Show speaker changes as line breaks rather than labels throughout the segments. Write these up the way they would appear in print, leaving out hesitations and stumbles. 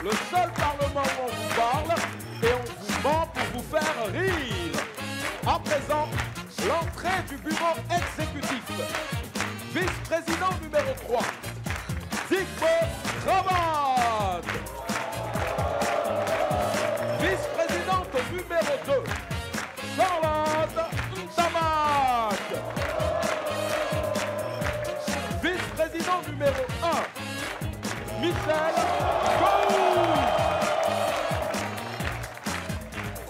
le seul parlement où on vous parle et on vous ment pour vous faire rire. À présent, l'entrée du bureau exécutif. Vice-président numéro 3, Dick Cravate. Vice-présidente numéro 2, Charlotte Tabac. Vice-président numéro 1, Michel Gou.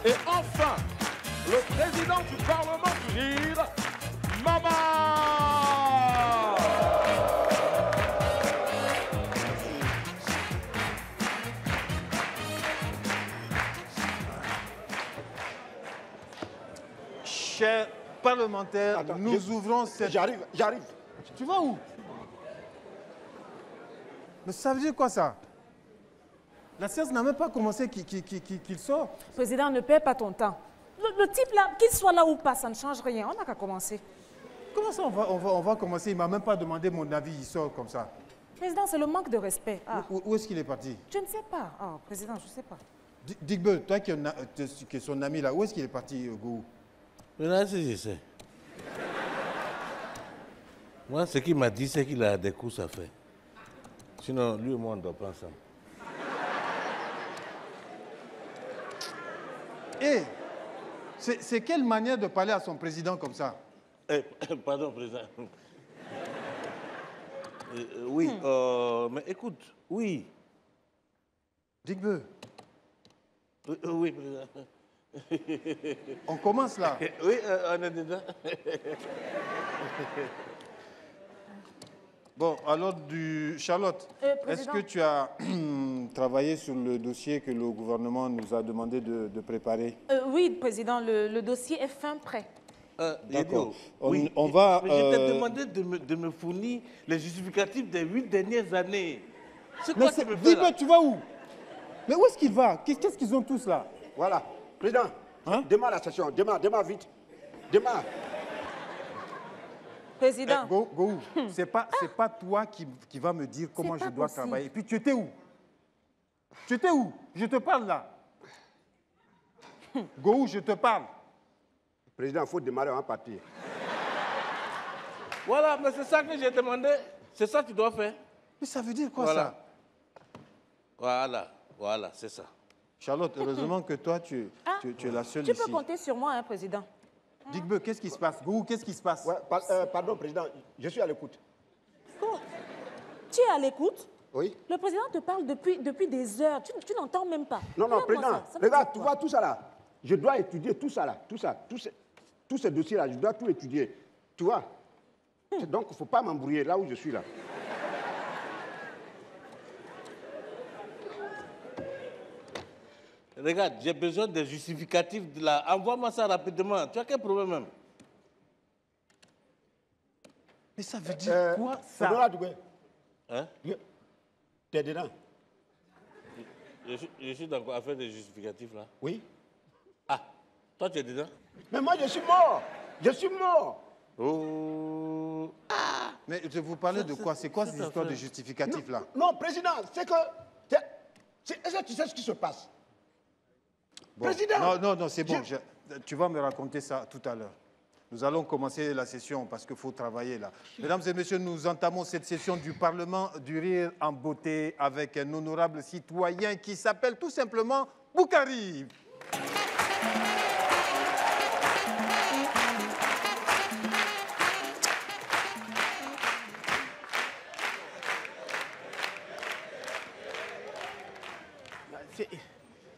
Et enfin, le président du Parlement du Rire, Mama.
Chers parlementaires,
attends,
nous ouvrons cette...
J'arrive.
Tu vas où? Mais ça veut dire quoi ça? La séance n'a même pas commencé qu'il sort.
Président, ne perds pas ton temps. Le type là, qu'il soit là ou pas, ça ne change rien. On n'a qu'à commencer.
Comment ça on va commencer? Il ne m'a même pas demandé mon avis, il sort comme ça.
Président, c'est le manque de respect. Ah.
Où est-ce qu'il est parti?
Je ne sais pas. Ah, président, je ne sais pas.
Digbe, toi qui es son ami là, où est-ce qu'il est parti, Gou?
Là, si je sais. Moi, ce qu'il m'a dit, c'est qu'il a des courses à faire. Sinon, lui et moi, on ne doit pas ensemble.
Eh, c'est quelle manière de parler à son président comme ça?
Pardon, président. Oui, mais écoute, oui.
Digbe.
Oui, président.
On commence là.
Oui, on est dedans.
Bon, alors, Charlotte, est-ce que tu as travaillé sur le dossier que le gouvernement nous a demandé de préparer?
Oui, président, le dossier est fin prêt.
D'accord.
Oui,
on va...
Mais je t'ai demandé de me fournir les justificatifs des 8 dernières années. C'est quoi que tu me fais là?
Tu vas où? Mais où est-ce qu'il va? Qu'est-ce qu'ils ont tous là?
Voilà. Président, démarre la session. Démarre vite. Démarre.
Président.
Gou, c'est pas toi qui va me dire comment je dois travailler. Puis tu étais où? Tu étais où? Je te parle là. Gou, je te parle.
Président, il faut démarrer en partir.
Voilà, mais c'est ça que j'ai demandé. C'est ça que tu dois faire.
Mais ça veut dire quoi
Voilà.
ça?
Voilà, c'est ça.
Charlotte, heureusement que toi, tu es la seule
Tu
ici.
peux compter sur moi, hein, président.
Digbe, qu'est-ce qui se passe? Gou, qu'est-ce qui se passe?
Ouais, pardon, président, je suis à l'écoute.
Comment? Tu es à l'écoute?
Oui.
Le président te parle depuis des heures. Tu n'entends même pas.
Non,
Regarde-moi
président,
ça veut dire
regarde, tu
quoi?
vois tout ça là. Je dois étudier tout ça là, tous ces dossiers là, je dois tout étudier. Tu vois? Donc, il ne faut pas m'embrouiller là où je suis là.
Regarde, j'ai besoin des justificatifs de là. Envoie-moi ça rapidement. Tu as quel problème même?
Mais ça veut dire quoi ça?
Hein?
Tu es dedans?
Je suis dans quoi? Affaire des justificatifs là?
Oui.
Ah, toi tu es dedans?
Mais moi, je suis mort. Je suis mort.
Oh.
Mais vous parlez de quoi? C'est quoi ces histoires de justificatifs là?
Non, président, c'est que... Est-ce que tu sais ce qui se passe?
Bon.
Président!
Non, c'est bon. Tu vas me raconter ça tout à l'heure. Nous allons commencer la session parce qu'il faut travailler là. Mesdames et messieurs, nous entamons cette session du Parlement du Rire en beauté avec un honorable citoyen qui s'appelle tout simplement Boukari.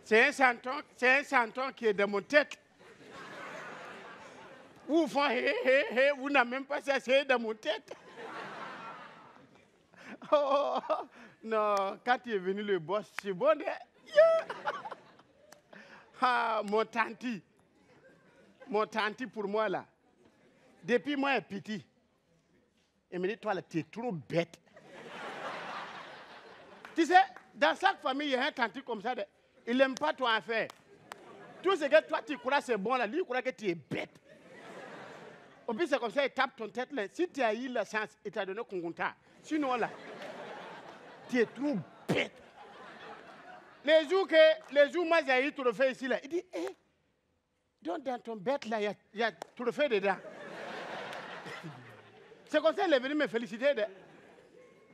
C'est un santon qui est dans mon tête. Vous faites vous n'avez même pas ça, c'est dans mon tête. Oh, non, quand il est venu le boss, c'est bon. Yeah. Ah, mon tanti pour moi là, depuis moi petit, il me dit, toi là, tu es trop bête. Tu sais, dans chaque famille, il y a un tanti comme ça, il n'aime pas ton affaire. Tout ce que toi tu crois c'est bon là, lui il croit que tu es bête. Au plus c'est comme ça, il tape ton tête là. Si tu as eu la chance, il t'a donné Kungunta. Sinon là, tu es trop bête. les jours moi j'ai eu trophée ici, là, il dit, donc dans ton bête, là, il y a trophée dedans. C'est comme ça qu'il est venu me féliciter.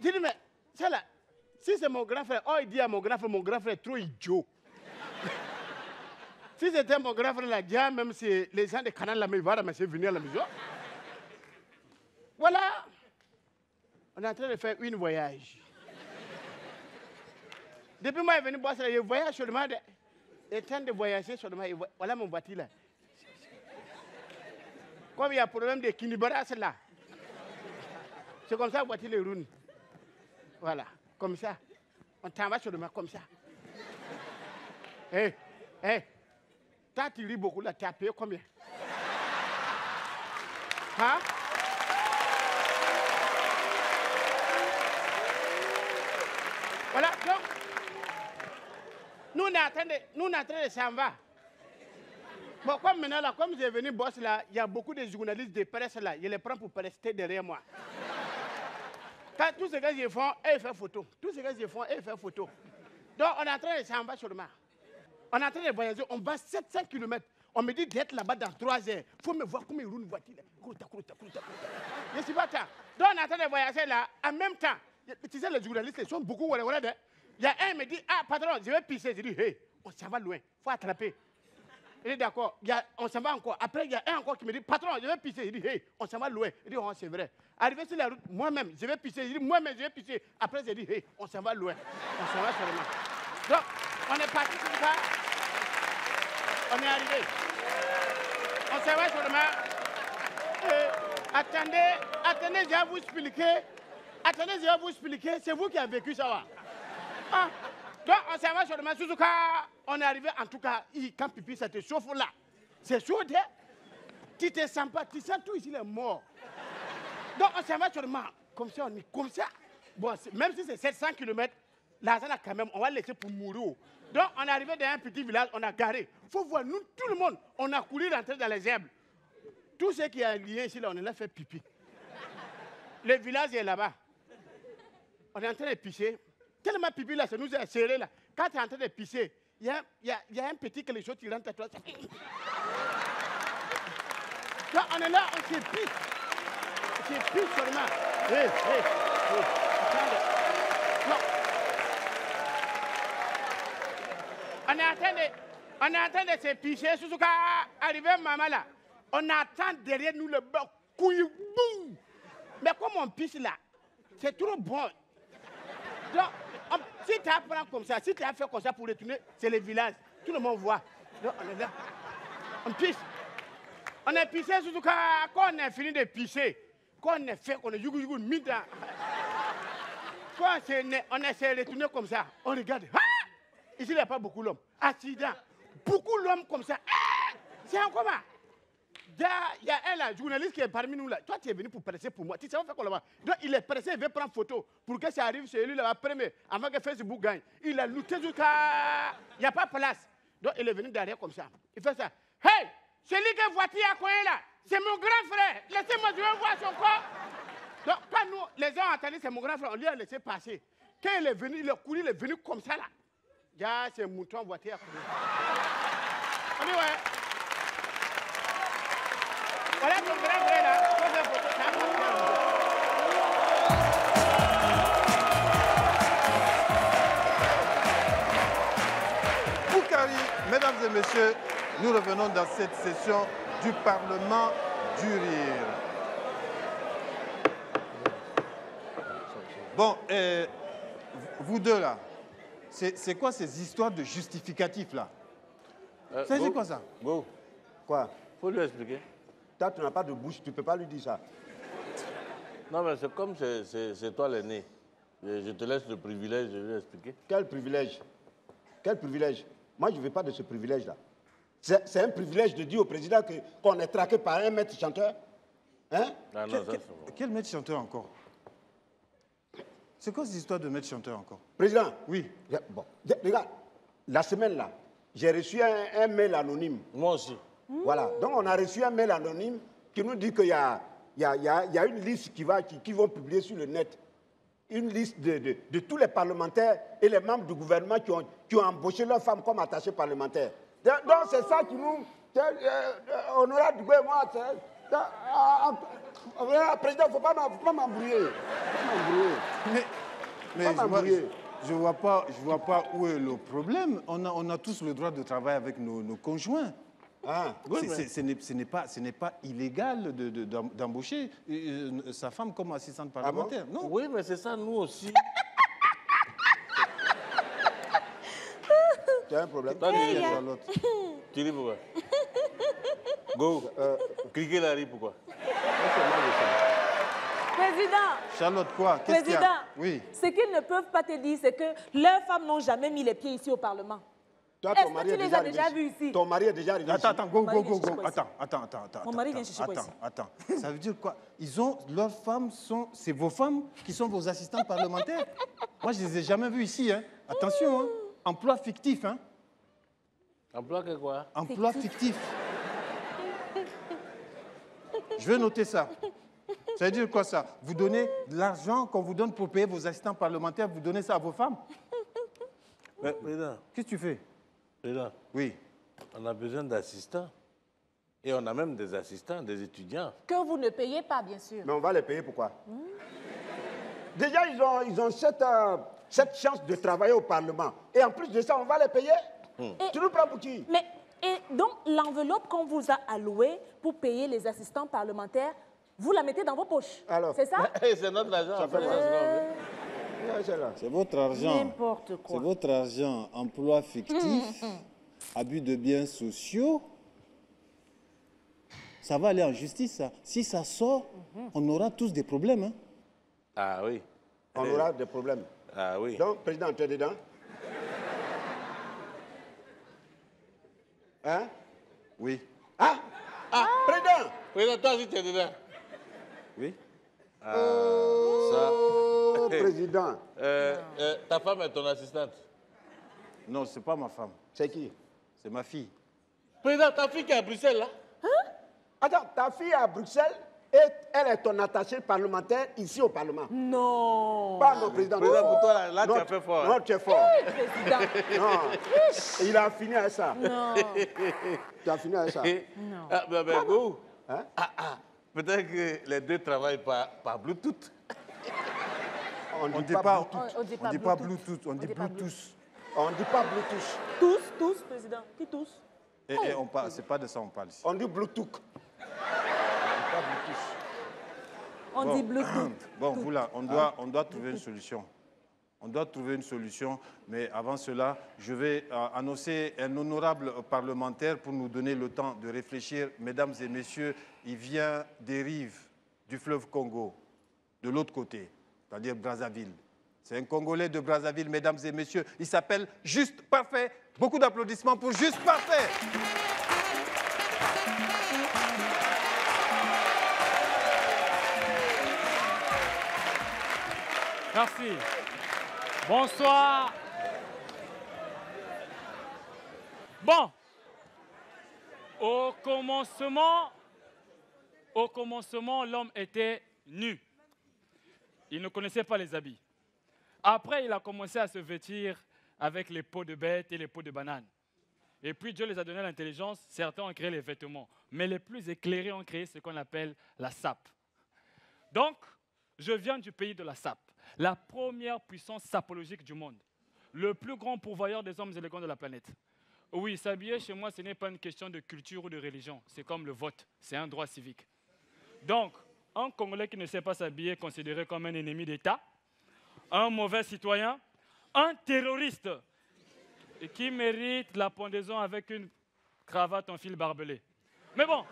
J'ai dit, mais, c'est là, si c'est mon grand frère, il dit à mon grand frère est trop idiot. Si c'était mon grand frère, là, déjà, même si les gens de Canal, là, ils vont venir à la maison. Voilà. On est en train de faire un voyage. Depuis moi, je suis venu voir ça, je voyage seulement. Et temps de voyager seulement, voilà mon voiture là. Comme il y a un problème de Kinibara, c'est là. C'est comme ça que la voiture est roule. Voilà, comme ça. On t'en va seulement comme ça. Hé, toi tu ris beaucoup là, tu as payé combien? Hein? Voilà, donc, nous on est en train de s'en va. Bon, comme maintenant, là, comme j'ai venu boss là, il y a beaucoup de journalistes de presse là, je les prends pour rester derrière moi. Quand tout ce que ils font, ils font photo. Tout ce que ils font, ils font photo. Donc, on est en train de s'en va seulement. On est en train de voyager, on va 700 km. On me dit d'être là-bas dans 3 heures. Il faut me voir comment il roule une voiture. Je ne suis pas temps. Donc, on est en train de voyager là, en même temps. Tu sais, les journalistes, ils sont beaucoup. Il y a un qui me dit, patron, je vais pisser. Je dis, on s'en va loin, il faut attraper. Il est d'accord, on s'en va encore. Après, il y a un encore qui me dit, patron, je vais pisser. Il dit, on s'en va loin. Il dit, c'est vrai. Arrivé sur la route, moi-même, je vais pisser. Il dit, moi-même, je vais pisser. Après, j'ai dit, on s'en va loin. On s'en va seulement. Donc, on est parti comme ça. On est arrivé. On s'en va seulement. Attendez, je vais vous expliquer. Attendez, je vais vous expliquer. C'est vous qui avez vécu ça. Donc, on s'en va seulement. Suzuka, on est arrivé, en tout cas, quand pipi, ça te chauffe là. C'est chaud, hein? Tu te sens pas, tu sens tout ici, il est mort. Donc, on s'en va seulement. Comme ça, on est comme ça. Bon, même si c'est 700 km, l'argent, quand même, on va laisser pour mourir. Donc, on est arrivé dans un petit village, on a garé. Il faut voir, nous, tout le monde, on a couru rentrer dans les herbes. Tout ce qui est lié ici, là, on est là fait pipi. Le village est là-bas. On est en train de pisser. Tellement pipi là, ça nous a serré là. Quand tu es en train de pisser, il y a un petit quelque chose qui rentre à toi. Donc, on est là, on se pisse. On se pisse seulement. On est en train de se pisser. Suzuka, arrivé maman là. On attend derrière nous le bas. Couille, boum. Mais comme on pisse là, c'est trop bon. Donc, si tu apprends comme ça, si tu as fait comme ça pour retourner, c'est le village. Tout le monde voit. Donc, on est là. On pisse. On a pissé, surtout quand on a fini de pisser. Quand on a fait, on a yougou, mis dans. Quand on essaie de retourner comme ça, on regarde. Ici, il n'y a pas beaucoup d'hommes. Accident. Beaucoup d'hommes comme ça. C'est un comment? Il y a un là, journaliste qui est parmi nous là. Toi, tu es venu pour presser pour moi. Tu sais, on fait quoi là-bas? Donc, il est pressé, il veut prendre photo pour que ça arrive chez lui là, après, avant que Facebook gagne. Il a lutté jusqu'à. Il n'y a pas de place. Donc, il est venu derrière comme ça. Il fait ça. Hey! Celui qui voiture à quoi là? C'est mon grand frère. Laissez-moi, je vais voir son corps. Donc, quand nous, les gens ont entendu, c'est mon grand frère, on lui a laissé passer. Quand il est venu, il a couru, il est venu comme ça là. C'est un mouton voiture à courir. On dit, ouais. Voilà ton grand frère là.
Boukari, mesdames et messieurs, nous revenons dans cette session du Parlement du Rire. Bon, vous deux là, c'est quoi ces histoires de justificatifs là? C'est quoi ça?
Bon.
Quoi?
Faut lui expliquer.
Toi, tu n'as pas de bouche, tu ne peux pas lui dire ça.
Non, mais c'est comme c'est toi l'aîné. Je te laisse le privilège de lui expliquer.
Quel privilège? Quel privilège? Moi, je ne veux pas de ce privilège-là. C'est un privilège de dire au président qu'on est traqué par un maître chanteur. Hein?
Ah, non,
Quel maître chanteur encore? C'est quoi cette histoire de maître chanteur encore?
Président?
Oui.
Bon, regarde, la semaine là, j'ai reçu un mail anonyme.
Moi aussi.
Voilà, donc on a reçu un mail anonyme qui nous dit qu'il y a une liste qui vont publier sur le net. une liste de tous les parlementaires et les membres du gouvernement qui ont embauché leurs femmes comme attachés parlementaires. Donc c'est ça qui nous... Honorable Dubé et moi, président, il ne faut pas m'embrouiller.
Mais je vois pas où est le problème. On a tous le droit de travailler avec nos conjoints.
Ah,
oui,
Ce n'est pas illégal d'embaucher sa femme comme assistante parlementaire. Non.
Oui, mais c'est ça, nous aussi.
tu as un problème.
Toi,
Hey,
Charlotte. Tu dis pourquoi? Go. Cliquez la rue, pourquoi?
Président,
Charlotte, quoi? Qu'est-ce qu'il y a?
Président,
Oui.
ce qu'ils ne peuvent pas te dire, c'est que leurs femmes n'ont jamais mis les pieds ici au Parlement.
Toi,
Est-ce
ton
que
mari
tu
est
les
déjà
as
arrivé
déjà
ici.
vus ici?
Ton mari est déjà arrivé ici.
Attends, go.
mari vient chercher quoi ici?
Attends.
Mon mari vient chercher quoi ici?
Attends. Ça veut dire quoi? Leurs femmes c'est vos femmes qui sont vos assistantes parlementaires? Moi, je ne les ai jamais vues ici, hein. Attention, hein. Emploi fictif, hein.
Emploi que quoi?
Emploi fictif. Je vais noter ça. Ça veut dire quoi ça? Vous donnez de l'argent qu'on vous donne pour payer vos assistants parlementaires, vous donnez ça à vos femmes?
Mais, président,
Qu'est-ce que tu fais?
président,
Oui.
on a besoin d'assistants. Et on a même des assistants, des étudiants.
Que vous ne payez pas, bien sûr.
Mais on va les payer pourquoi? Déjà, ils ont cette chance de travailler au Parlement. Et en plus de ça, on va les payer. Tu nous prends pour qui?
Mais, et donc, l'enveloppe qu'on vous a allouée pour payer les assistants parlementaires, vous la mettez dans vos poches.
Alors?
C'est ça?
C'est notre argent.
Ça fait
on fait
quoi?
ce qu'on veut.
Ouais, c'est là.
C'est votre argent.
N'importe quoi.
C'est votre argent. Emploi fictif, abus de biens sociaux. Ça va aller en justice, ça. Si ça sort, on aura tous des problèmes. Hein.
Ah oui.
On aura des problèmes.
Ah oui.
Donc, président, tu es dedans? Hein?
Oui.
Ah! Président!
Président, toi aussi, tu es dedans.
Oui.
Ça.
Oh, président.
Ta femme est ton assistante.
Non, ce n'est pas ma femme.
C'est qui?
C'est ma fille.
Président, ta fille qui est à Bruxelles, là?
Attends, ta fille est à Bruxelles et elle est ton attachée parlementaire ici au Parlement.
Non.
Pas mon président.
Président, pour toi, là, tu
Non,
as fait fort.
Non,
hein.
tu es fort.
Président.
Non. Il a fini avec ça.
Non.
Tu as fini avec ça.
Non.
Ah, ben, go.
Hein?
Peut-être que les deux travaillent par Bluetooth.
On
On
ne
ne
dit pas Bluetooth.
On dit
dit pas Bluetooth, on dit
dit pas
Bluetooth.
On ne dit pas Bluetooth.
Tous, président. Qui tous?
Et on parle, c'est pas de ça on parle ici.
On dit Bluetooth.
On dit Bluetooth.
Bon, voilà, on doit trouver une solution. On doit trouver une solution, mais avant cela, je vais annoncer un honorable parlementaire pour nous donner le temps de réfléchir. Mesdames et messieurs, il vient des rives du fleuve Congo, de l'autre côté, c'est-à-dire Brazzaville. C'est un Congolais de Brazzaville, mesdames et messieurs. Il s'appelle Juste Parfait. Beaucoup d'applaudissements pour Juste Parfait.
Merci. Bonsoir. Bon. Au commencement, l'homme était nu. Il ne connaissait pas les habits. Après, il a commencé à se vêtir avec les peaux de bêtes et les peaux de bananes. Et puis Dieu les a donné l'intelligence, certains ont créé les vêtements. Mais les plus éclairés ont créé ce qu'on appelle la sape. Donc, je viens du pays de la sape, la première puissance sapologique du monde, le plus grand pourvoyeur des hommes élégants de la planète. Oui, s'habiller chez moi, ce n'est pas une question de culture ou de religion, c'est comme le vote, c'est un droit civique. Donc, un Congolais qui ne sait pas s'habiller est considéré comme un ennemi d'État, un mauvais citoyen, un terroriste, et qui mérite la pendaison avec une cravate en fil barbelé. Mais bon,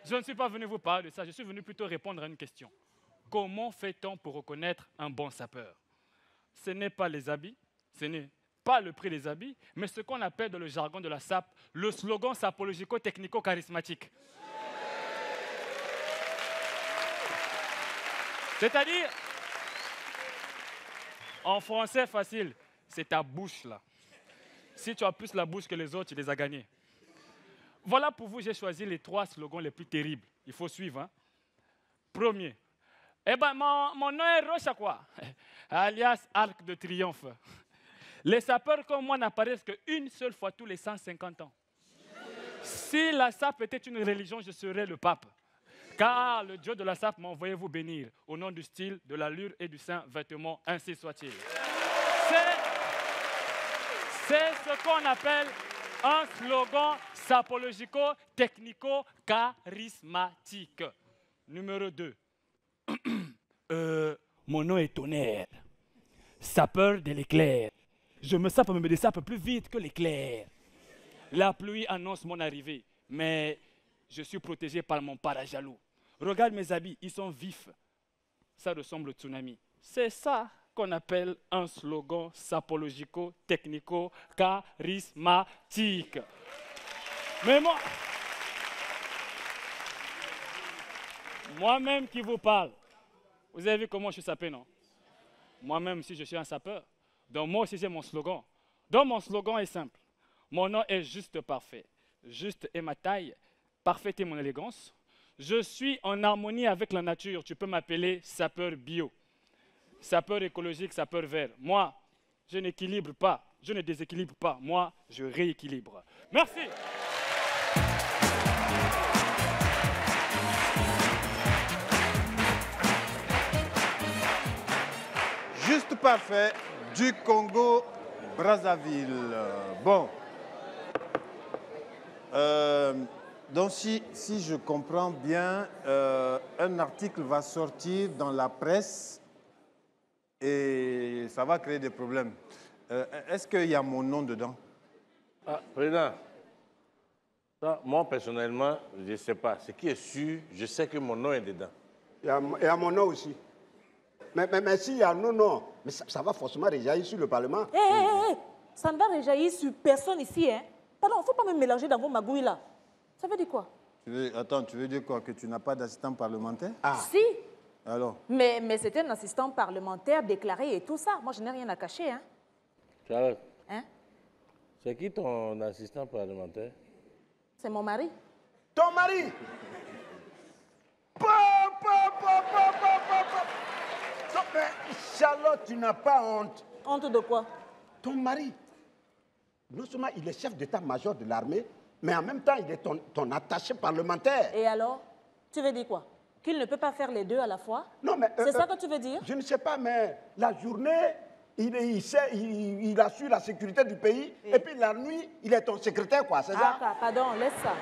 je ne suis pas venu vous parler de ça, je suis venu plutôt répondre à une question. Comment fait-on pour reconnaître un bon sapeur? Ce n'est pas les habits, ce n'est pas le prix des habits, mais ce qu'on appelle dans le jargon de la SAP, le slogan sapologico-technico-charismatique. C'est-à-dire, en français facile, c'est ta bouche là. Si tu as plus la bouche que les autres, tu les as gagnés. Voilà pour vous, j'ai choisi les 3 slogans les plus terribles. Il faut suivre. Hein. Premier, Eh bien, mon nom est Rochakwa, alias Arc de Triomphe. Les sapeurs comme moi n'apparaissent qu'une seule fois tous les 150 ans. Si la sape était une religion, je serais le pape. Car le Dieu de la sape m'a envoyé vous bénir, au nom du style, de l'allure et du saint vêtement, ainsi soit-il. C'est ce qu'on appelle un slogan sapologico-technico-charismatique. Numéro 2. Mon nom est Tonnerre, sapeur de l'éclair. Je me sape, mais me dessape plus vite que l'éclair. La pluie annonce mon arrivée, mais je suis protégé par mon parajaloux. Regarde mes habits, ils sont vifs. Ça ressemble au tsunami. C'est ça qu'on appelle un slogan sapologico-technico-charismatique. Mais moi-même qui vous parle, vous avez vu comment je suis sapé, non? Moi-même aussi, je suis un sapeur. Donc moi aussi, j'ai mon slogan. Donc mon slogan est simple. Mon nom est juste parfait. Juste est ma taille, parfaite est mon élégance. Je suis en harmonie avec la nature. Tu peux m'appeler sapeur bio, sapeur écologique, sapeur vert. Moi, je n'équilibre pas, je ne déséquilibre pas. Moi, je rééquilibre. Merci.
Juste parfait du Congo-Brazzaville. Bon. Donc si je comprends bien, un article va sortir dans la presse et ça va créer des problèmes. Est-ce qu'il y a mon nom dedans?
Président, ça, moi personnellement, je ne sais pas. Ce qui est sûr, je sais que mon nom est dedans.
Il y a mon nom aussi. Mais s'il y a non, non, mais ça va forcément réjaillir sur le Parlement.
Hé, ça ne va réjaillir sur personne ici, hein. Pardon, il ne faut pas me mélanger dans vos magouilles là. Ça veut dire quoi?
Attends, tu veux dire quoi? Que tu n'as pas d'assistant parlementaire?
Ah.
Si.
Alors?
Mais c'est un assistant parlementaire déclaré et tout ça. Moi, je n'ai rien à cacher, hein.
Charlotte,
Hein?
c'est qui ton assistant parlementaire?
C'est mon mari.
Ton mari! Mais Charlotte, tu n'as pas honte.
Honte de quoi?
Ton mari, non seulement il est chef d'état-major de l'armée, mais en même temps, il est ton attaché parlementaire.
Et alors? Tu veux dire quoi? Qu'il ne peut pas faire les deux à la fois?
Non, mais...
C'est ça que tu veux dire?
Je ne sais pas, mais la journée, il assure la sécurité du pays, et puis la nuit, il est ton secrétaire, quoi, c'est ça?
Pardon, laisse ça.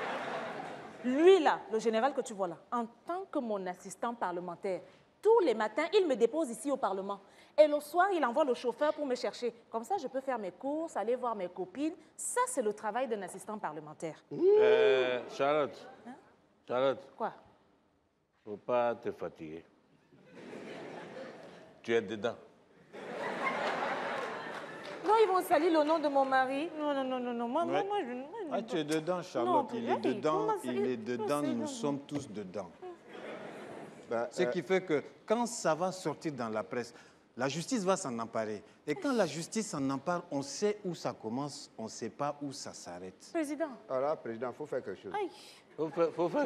Lui, là, le général que tu vois là, en tant que mon assistant parlementaire, tous les matins, il me dépose ici au Parlement. Et le soir, il envoie le chauffeur pour me chercher. Comme ça, je peux faire mes courses, aller voir mes copines. Ça, c'est le travail d'un assistant parlementaire.
Charlotte.
Hein?
Charlotte.
Quoi?
Faut pas te fatiguer. Tu es dedans.
Non, ils vont salir le nom de mon mari. Non. Moi,
Ah, tu es dedans, Charlotte.
Non,
il est dedans,
comment ça-
il est dedans, nous sommes tous dedans. Ce qui fait que quand ça va sortir dans la presse, la justice va s'en emparer. Et quand la justice s'en empare, on sait où ça commence, on ne sait pas où ça s'arrête.
Président.
Voilà, président, il faut faire quelque chose.
Aïe.
Faut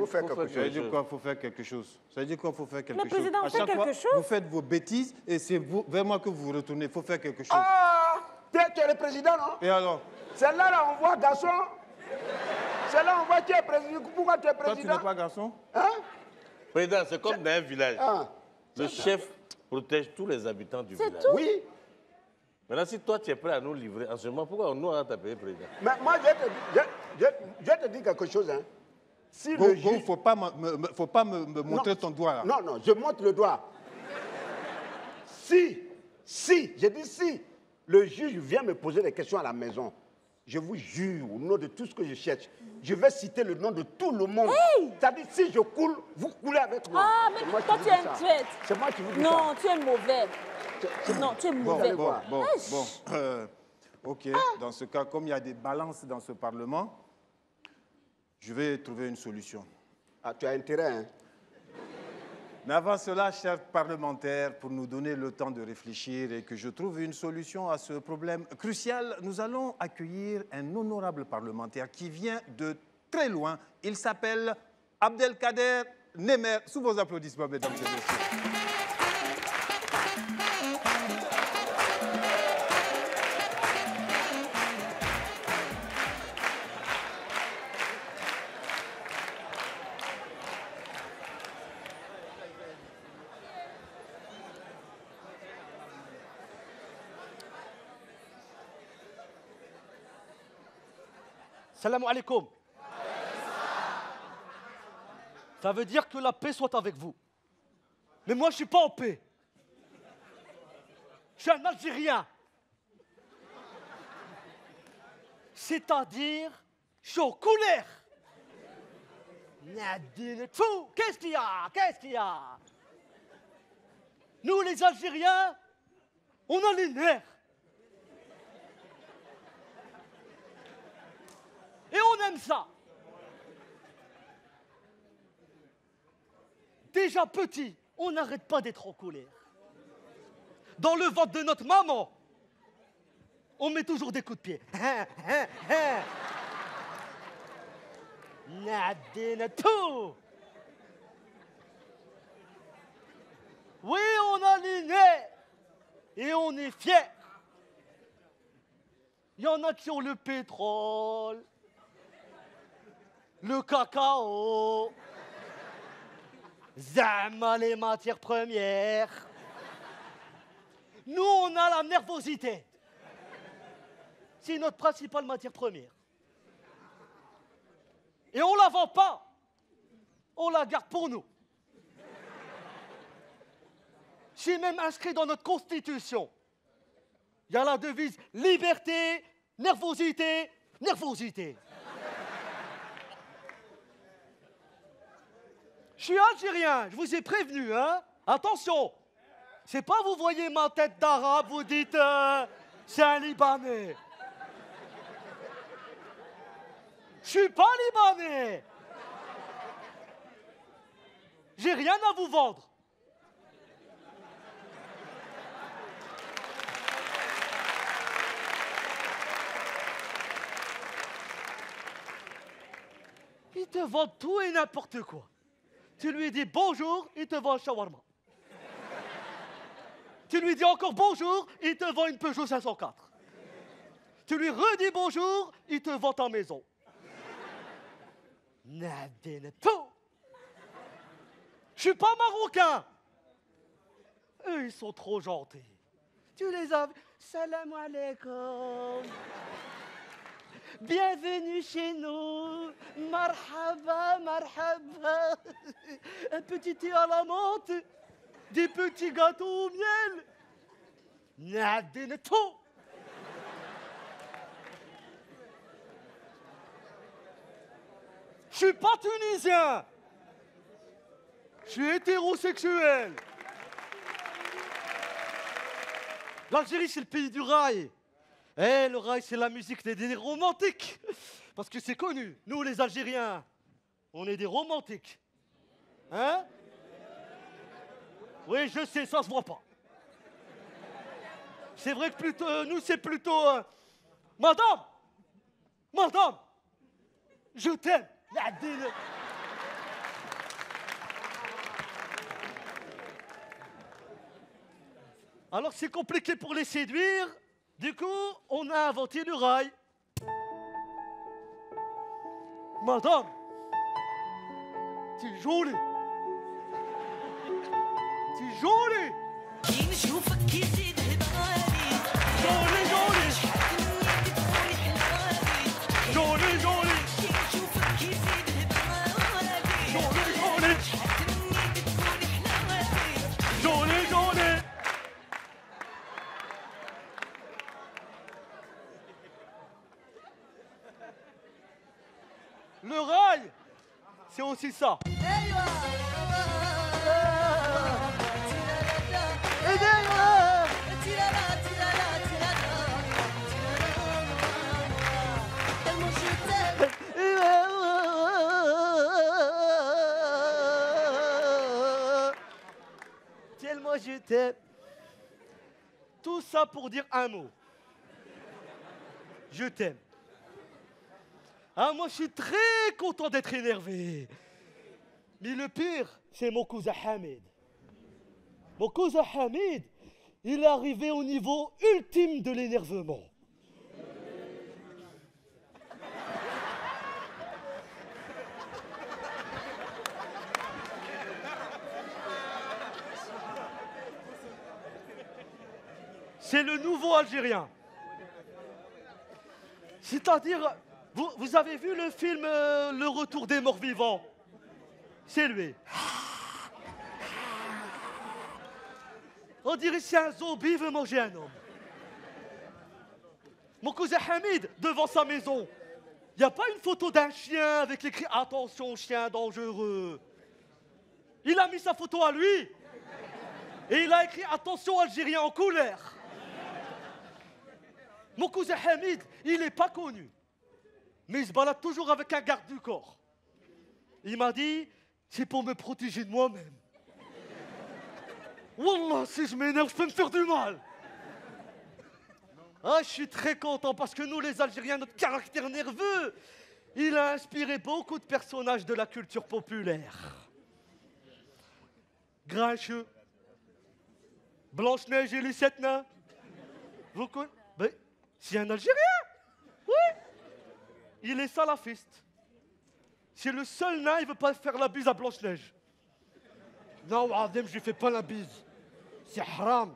faire quelque chose.
Ça veut dire quoi, il faut faire quelque chose? Ça veut dire quoi, il faut faire quelque chose?
Mais président,
À
fais
chaque fois,
quelque chose.
vous faites vos bêtises et c'est vers moi que vous vous retournez. Il faut faire quelque chose.
Ah! Tu es le président, non?
Et alors?
C'est là, on voit garçon. C'est là, on voit qui est président. Pourquoi tu es
Toi, tu
président?
n'es pas garçon?
Hein?
Président, c'est comme dans un village.
Ah.
Le chef protège tous les habitants du
C'est
village.
tout.
Oui.
Maintenant, si toi, tu es prêt à nous livrer en ce moment, pourquoi on nous a tapé, président?
Mais moi, je te dis quelque chose. Hein. Si
Il
le
ne
juge...
faut pas me montrer ton doigt là.
Non, je montre le doigt. Si, j'ai dit si, le juge vient me poser des questions à la maison, je vous jure, au nom de tout ce que je cherche, je vais citer le nom de tout le monde. C'est-à-dire, si je coule, vous coulez avec moi.
Ah,
C'est
mais
moi qui
toi,
vous
tu
dis
es
ça.
un traître.
C'est moi qui vous dis ça.
Non, tu es mauvais. Non, tu es mauvais.
Bon.
Aïe.
Ok, dans ce cas, comme il y a des balances dans ce Parlement, je vais trouver une solution.
Ah, tu as intérêt, hein?
Mais avant cela, chers parlementaires, pour nous donner le temps de réfléchir et que je trouve une solution à ce problème crucial, nous allons accueillir un honorable parlementaire qui vient de très loin. Il s'appelle Abdelkader Nemer. Sous vos applaudissements, mesdames et messieurs.
Salam alaikum. Ça veut dire que la paix soit avec vous. Mais moi, je ne suis pas en paix. Je suis un Algérien. C'est-à-dire, je suis en colère. Qu'est-ce qu'il y a? Qu'est-ce qu'il y a? Nous, les Algériens, on a les nerfs. Et on aime ça. Déjà petit, on n'arrête pas d'être en colère. Dans le ventre de notre maman, on met toujours des coups de pied. Oui, on a les nerfs et on est fiers. Il y en a qui ont le pétrole, le cacao, zama les matières premières. Nous, on a la nervosité. C'est notre principale matière première. Et on ne la vend pas. On la garde pour nous. C'est même inscrit dans notre constitution. Il y a la devise liberté, nervosité, nervosité. Je suis algérien, je vous ai prévenu, hein. Attention, c'est pas vous voyez ma tête d'arabe, vous dites c'est un Libanais. Je suis pas Libanais. J'ai rien à vous vendre. Il te vend tout et n'importe quoi. Tu lui dis bonjour, il te vend un shawarma. Tu lui dis encore bonjour, il te vend une Peugeot 504. Tu lui redis bonjour, il te vend ta maison. Je suis pas marocain. Eux, ils sont trop gentils. Tu les as... Salam alaikum. Bienvenue chez nous. Marhaba, marhaba. Un petit thé à la menthe. Des petits gâteaux au miel. Nadeneto. Je suis pas tunisien. Je suis hétérosexuel. L'Algérie, c'est le pays du rail. Eh, le rail, c'est la musique des romantiques. Parce que c'est connu. Nous, les Algériens, on est des romantiques. Hein? Oui, je sais, ça se voit pas. C'est vrai que plutôt, nous, c'est plutôt... Madame! Madame! Je t'aime! Alors, c'est compliqué pour les séduire. Du coup, on a inventé le rail. Madame, t'es jolie. T'es jolie. Jolie, jolie. Jolie, jolie. Jolie, jolie. Jolie, jolie. Le rail, c'est aussi ça. Tellement je t'aime. Tout ça pour dire un mot. Je t'aime. Ah, moi, je suis très content d'être énervé. Mais le pire, c'est mon cousin Hamid. Mon cousin Hamid, il est arrivé au niveau ultime de l'énervement. C'est le nouveau Algérien. C'est-à-dire, Vous avez vu le film Le Retour des morts vivants? C'est lui. On dirait que c'est un zombie veut manger un homme. Mon cousin Hamid, devant sa maison, il n'y a pas une photo d'un chien avec l'écrit « Attention, chien dangereux ». Il a mis sa photo à lui. Et il a écrit « Attention, Algérien en colère ». Mon cousin Hamid, il n'est pas connu. Mais il se balade toujours avec un garde du corps. Il m'a dit « C'est pour me protéger de moi-même ». Wallah, si je m'énerve, je peux me faire du mal. Ah, je suis très content parce que nous, les Algériens, notre caractère nerveux, il a inspiré beaucoup de personnages de la culture populaire. Grincheux, Blanche-Neige et les 7 nains. Vous connaissez? Ben, c'est un Algérien. Oui. Il est salafiste. C'est le seul nain, il ne veut pas faire la bise à Blanche-Neige. Non, Adem, je lui fais pas la bise. C'est haram.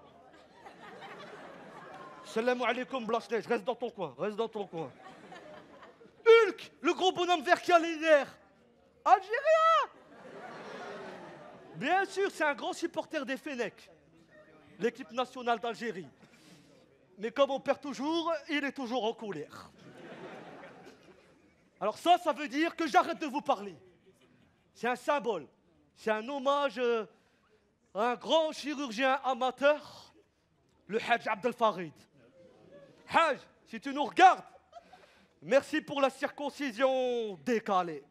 Salam alaikum, Blanche-Neige, reste dans ton coin, reste dans ton coin. Hulk, le gros bonhomme vert qui a les nerfs. Algérien. Bien sûr, c'est un grand supporter des Fennecs, l'équipe nationale d'Algérie. Mais comme on perd toujours, il est toujours en colère. Alors ça veut dire que j'arrête de vous parler. C'est un symbole. C'est un hommage à un grand chirurgien amateur, le Hajj Abdel Farid. Hajj, si tu nous regardes, merci pour la circoncision décalée.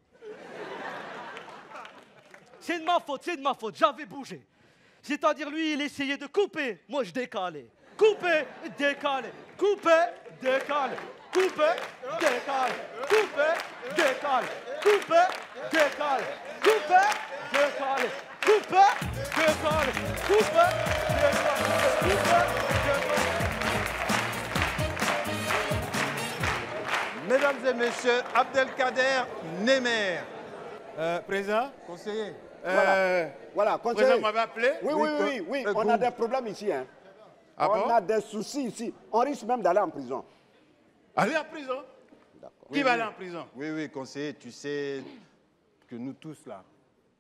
C'est de ma faute, j'avais bougé. C'est-à-dire, lui, il essayait de couper, moi je décalais. Couper, décaler, couper, décaler, couper, décaler, couper, décaler, couper, décaler, couper, décaler, couper, décaler, couper, décaler.
Mesdames et messieurs, Abdelkader Nemer.
Président,
Conseiller.
Voilà,
président
conseiller.
m'avait appelé.
Oui, on a des problèmes ici. Hein.
Ah
On
bon?
a des soucis ici. On risque même d'aller en prison.
Aller en prison? Qui va aller en prison?
Oui, conseiller, tu sais que nous tous là,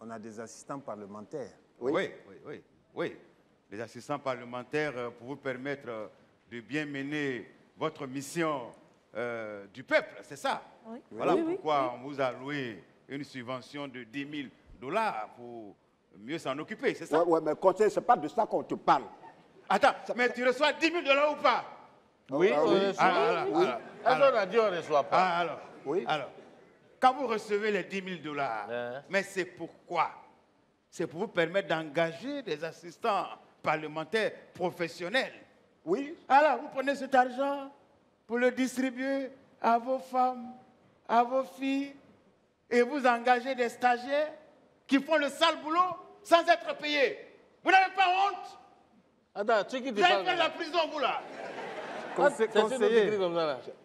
on a des assistants parlementaires.
Oui. Les assistants parlementaires pour vous permettre de bien mener votre mission du peuple, c'est ça?
Oui.
Voilà
Oui,
pourquoi on vous a alloué une subvention de 10 000 $ pour mieux s'en occuper, c'est ça?
Oui, mais conseiller, ce n'est pas de ça qu'on te parle.
Attends, mais tu reçois 10 000 $ ou pas?
Oui, on reçoit.
Alors,
Est-ce qu'on a dit on ne reçoit pas?
alors, quand vous recevez les 10 000 $, mais c'est pourquoi? C'est pour vous permettre d'engager des assistants parlementaires professionnels.
Oui.
Alors, vous prenez cet argent pour le distribuer à vos femmes, à vos filles, et vous engagez des stagiaires qui font le sale boulot sans être payés. Vous n'avez pas honte?
Attends, tu qui
Vous allez faire la prison, vous là?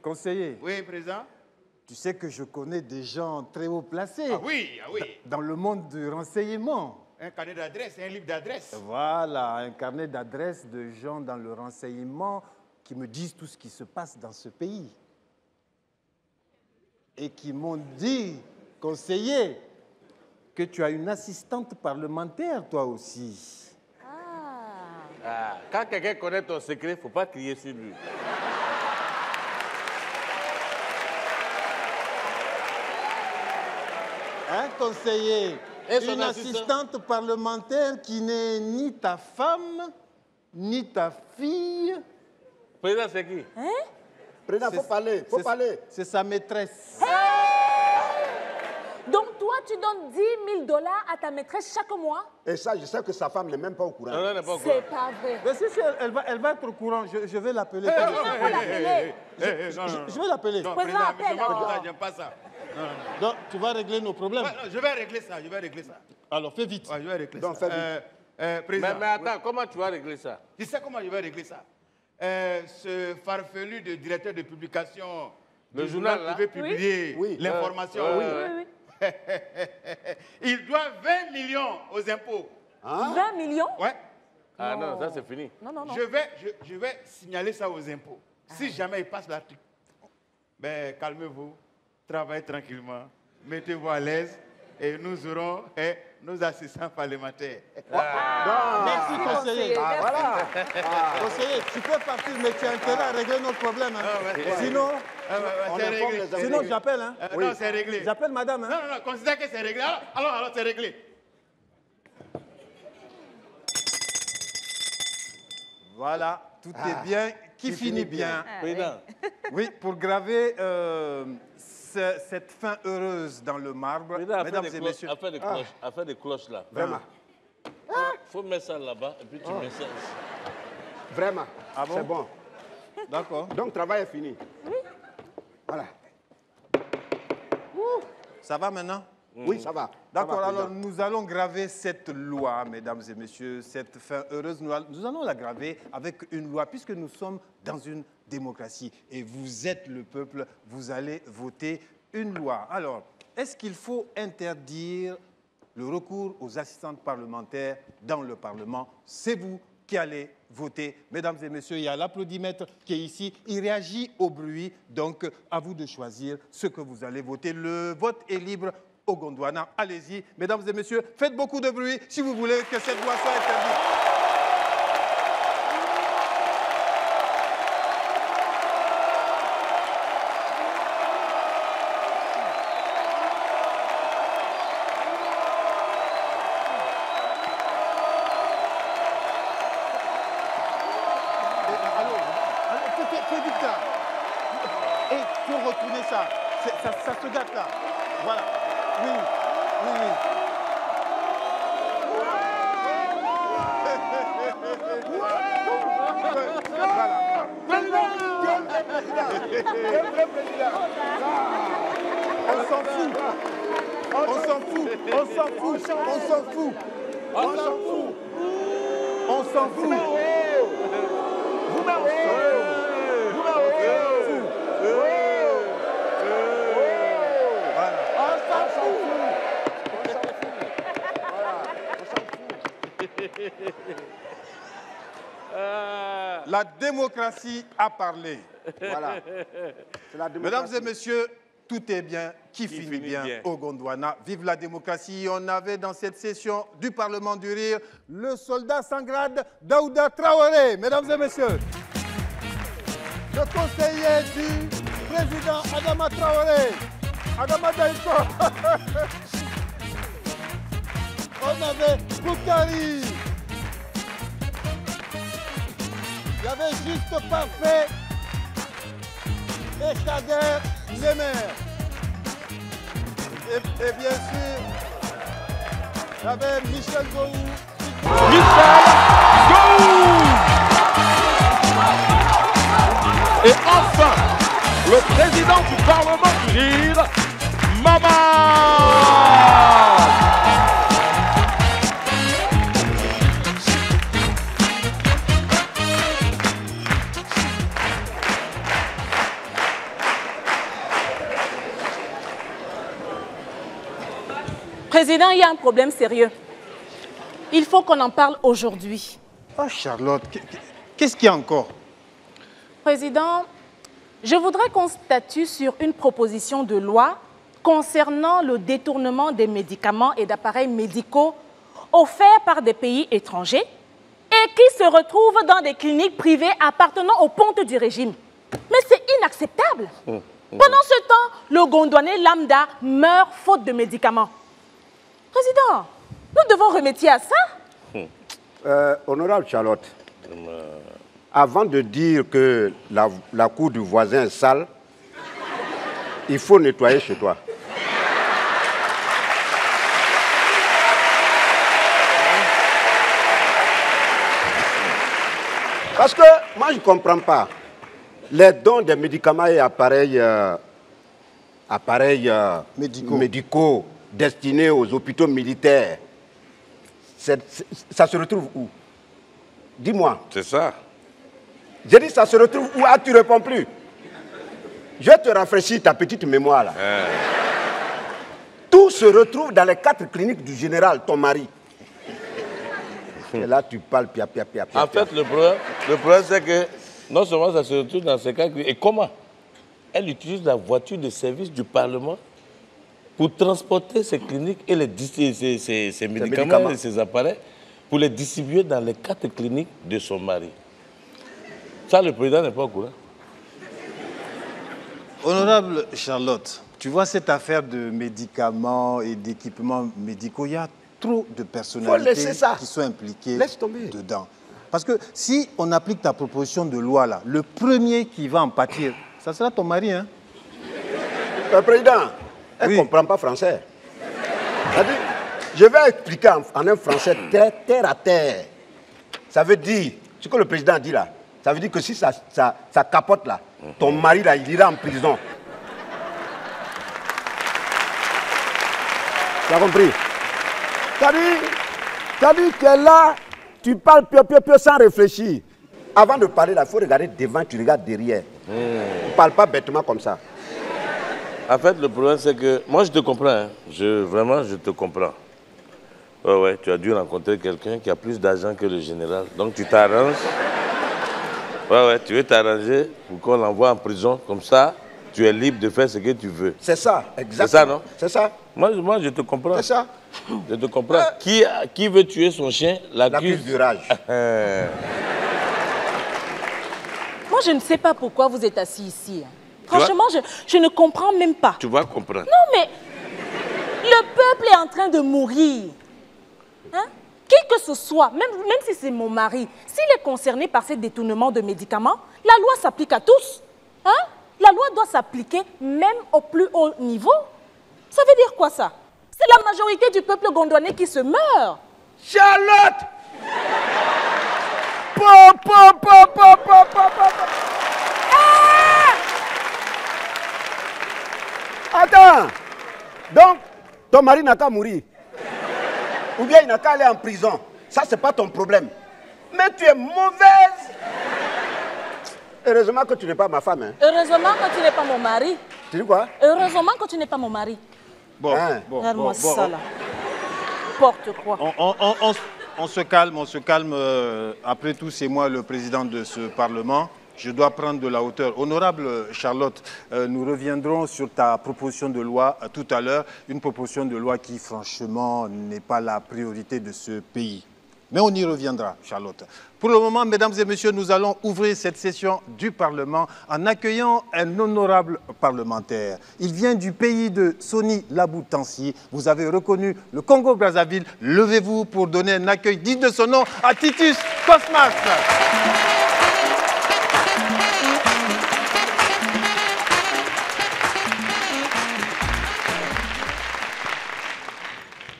Conseiller,
Oui, président.
tu sais que je connais des gens très haut placés
Ah oui.
dans le monde du renseignement.
Un carnet d'adresse, un livre d'adresse.
Voilà, un carnet d'adresses de gens dans le renseignement qui me disent tout ce qui se passe dans ce pays. Et qui m'ont dit, conseiller, que tu as une assistante parlementaire, toi aussi.
Ah, quand quelqu'un connaît ton secret, il ne faut pas crier sur lui.
Un conseiller,
Et son
une
assistant?
assistante parlementaire qui n'est ni ta femme, ni ta fille.
Président, c'est qui?
Président, faut parler, faut parler.
C'est sa maîtresse.
Donc toi, tu donnes 10 000 $ à ta maîtresse chaque mois?
Et ça, je sais que sa femme n'est même pas au courant.
Non, n'est pas au courant.
C'est pas vrai.
Mais si, elle va être au courant. Je vais l'appeler.
Faut l'appeler.
Je vais l'appeler.
Non,
Président,
président,
appelle, alors.
j'aime pas ça.
Donc, tu vas régler nos problèmes.
Ouais, non, je vais régler ça.
Alors, fais vite.
Ouais, je vais régler
Donc,
ça.
fais
Président,
Mais attends, comment tu vas régler ça?
tu sais comment je vais régler ça? Ce farfelu de directeur de publication
Le
du
journal, là?
qui veut publier
Oui.
l'information,
Oui.
il doit 20 millions aux impôts.
20 millions?
Ouais.
Ah non, ça c'est fini.
Non.
Je vais signaler ça aux impôts. Si jamais il passe l'article, ben calmez-vous. travaillez tranquillement. Mettez-vous à l'aise et nous aurons nos assistants parlementaires.
Merci, conseiller.
Voilà.
Conseiller, tu peux partir, mais tu as intérêt à régler notre problème. Sinon,
C'est réglé.
sinon j'appelle. Hein.
Non, c'est réglé.
J'appelle madame. Hein.
Non, considère que c'est réglé. Alors, c'est réglé.
Voilà, tout est bien, qui finit bien.
Président,
Oui, pour graver cette fin heureuse dans le marbre,
président,
mesdames et messieurs.
affaire des cloches là.
Vraiment.
Il faut mettre ça là-bas et puis tu mets ça ici.
Vraiment.
Ah bon?
C'est bon.
D'accord.
Donc, le travail est fini. Oui. Voilà.
Ça va maintenant?
Oui, ça va.
D'accord,
Ça va,
alors
président.
nous allons graver cette loi, mesdames et messieurs, cette fin heureuse. Nous allons la graver avec une loi, puisque nous sommes dans une démocratie et vous êtes le peuple, vous allez voter une loi. Alors, est-ce qu'il faut interdire le recours aux assistantes parlementaires dans le Parlement? C'est vous qui allez voter. Mesdames et messieurs, il y a l'applaudimètre qui est ici. Il réagit au bruit, donc à vous de choisir ce que vous allez voter. Le vote est libre au Gondwana. Allez-y, mesdames et messieurs, faites beaucoup de bruit si vous voulez que cette loi soit interdite. Fais vite là. Et il faut retourner ça. Ça se gâte là. Voilà. Oui, oui, oui. On s'en fout. On s'en fout. On s'en fout. On s'en fout. On s'en fout. On s'en fout. La démocratie a parlé.
Voilà. C'est la
Mesdames
démocratie.
et messieurs, tout est bien qui finit bien au Gondwana. Vive la démocratie. On avait dans cette session du Parlement du Rire le soldat sans grade Daouda Traoré. Mesdames et messieurs, le conseiller du président Adama Traoré. Adama Daïko. On avait Boukari. Il y avait juste parfait et Chader Lemer. Et bien sûr, il y avait Michel Gouou.
Et enfin, le président du Parlement du Rire, Maman.
Président, il y a un problème sérieux. Il faut qu'on en parle aujourd'hui.
Oh Charlotte, qu'est-ce qu'il y a encore?
Président, je voudrais qu'on statue sur une proposition de loi concernant le détournement des médicaments et d'appareils médicaux offerts par des pays étrangers et qui se retrouvent dans des cliniques privées appartenant au ponte du régime. Mais c'est inacceptable. Pendant ce temps, le Gondwanais lambda meurt faute de médicaments. Président, nous devons remédier à ça.
Honorable Charlotte, avant de dire que la cour du voisin est sale, il faut nettoyer chez toi. Parce que moi, je ne comprends pas. Les dons des médicaments et appareils, médicaux destinés aux hôpitaux militaires, ça se retrouve où? Dis-moi.
C'est ça.
J'ai dit, ça se retrouve où? Ah, tu ne réponds plus. Je vais te rafraîchir ta petite mémoire là. Tout se retrouve dans les 4 cliniques du général, ton mari. Et là, tu parles pia.
En fait, le problème c'est que non seulement ça se retrouve dans ces cas, et comment? elle utilise la voiture de service du Parlement pour transporter ses cliniques et ses médicaments et ses appareils pour les distribuer dans les 4 cliniques de son mari. Ça, le président n'est pas au courant.
Honorable Charlotte, tu vois cette affaire de médicaments et d'équipements médicaux, il y a trop de personnalités qui sont impliquées dedans. Parce que si on applique ta proposition de loi là, le premier qui va en pâtir, ça sera ton mari, hein?
Le président, elle ne comprend pas français. Je vais expliquer en un français terre à terre. Ça veut dire, ce que le président dit là, ça veut dire que si ça capote là, ton mari là, il ira en prison. Tu as compris? T'as dit que là, tu parles peu sans réfléchir. Avant de parler là, il faut regarder devant, tu regardes derrière. Tu ne parles pas bêtement comme ça.
En fait, le problème, c'est que... Moi, je te comprends. Hein. Vraiment, je te comprends. Ouais, tu as dû rencontrer quelqu'un qui a plus d'argent que le général. Donc, tu t'arranges. Ouais, tu veux t'arranger pour qu'on l'envoie en prison. Comme ça, tu es libre de faire ce que tu veux.
C'est ça, exactement.
C'est ça, non?
C'est ça.
Moi, je te comprends.
C'est ça.
Je te comprends. Qui veut tuer son chien l'accuse
du rage.
Moi, je ne sais pas pourquoi vous êtes assis ici. Franchement, je ne comprends même pas.
Tu vas comprendre.
Non, mais le peuple est en train de mourir. Hein? Qui que ce soit, même si c'est mon mari, s'il est concerné par ces détournements de médicaments, la loi s'applique à tous. Hein? La loi doit s'appliquer même au plus haut niveau. Ça veut dire quoi ça? C'est la majorité du peuple gondouanais qui se meurt.
Charlotte! Attends! Donc, ton mari n'a qu'à mourir. Ou bien il n'a qu'à aller en prison. Ça, c'est pas ton problème. Mais tu es mauvaise. Heureusement que tu n'es pas ma femme. Hein.
Heureusement que tu n'es pas mon mari.
Tu dis quoi?
Heureusement que tu n'es pas mon mari. Regarde-moi ça là. Porte quoi.
On se calme. Après tout, c'est moi le président de ce Parlement. Je dois prendre de la hauteur. Honorable Charlotte, nous reviendrons sur ta proposition de loi tout à l'heure. Une proposition de loi qui, franchement, n'est pas la priorité de ce pays. Mais on y reviendra, Charlotte. Pour le moment, mesdames et messieurs, nous allons ouvrir cette session du Parlement en accueillant un honorable parlementaire. Il vient du pays de Soni Laboutansi. Vous avez reconnu le Congo-Brazzaville. Levez-vous pour donner un accueil digne de son nom à Titus Cosmas.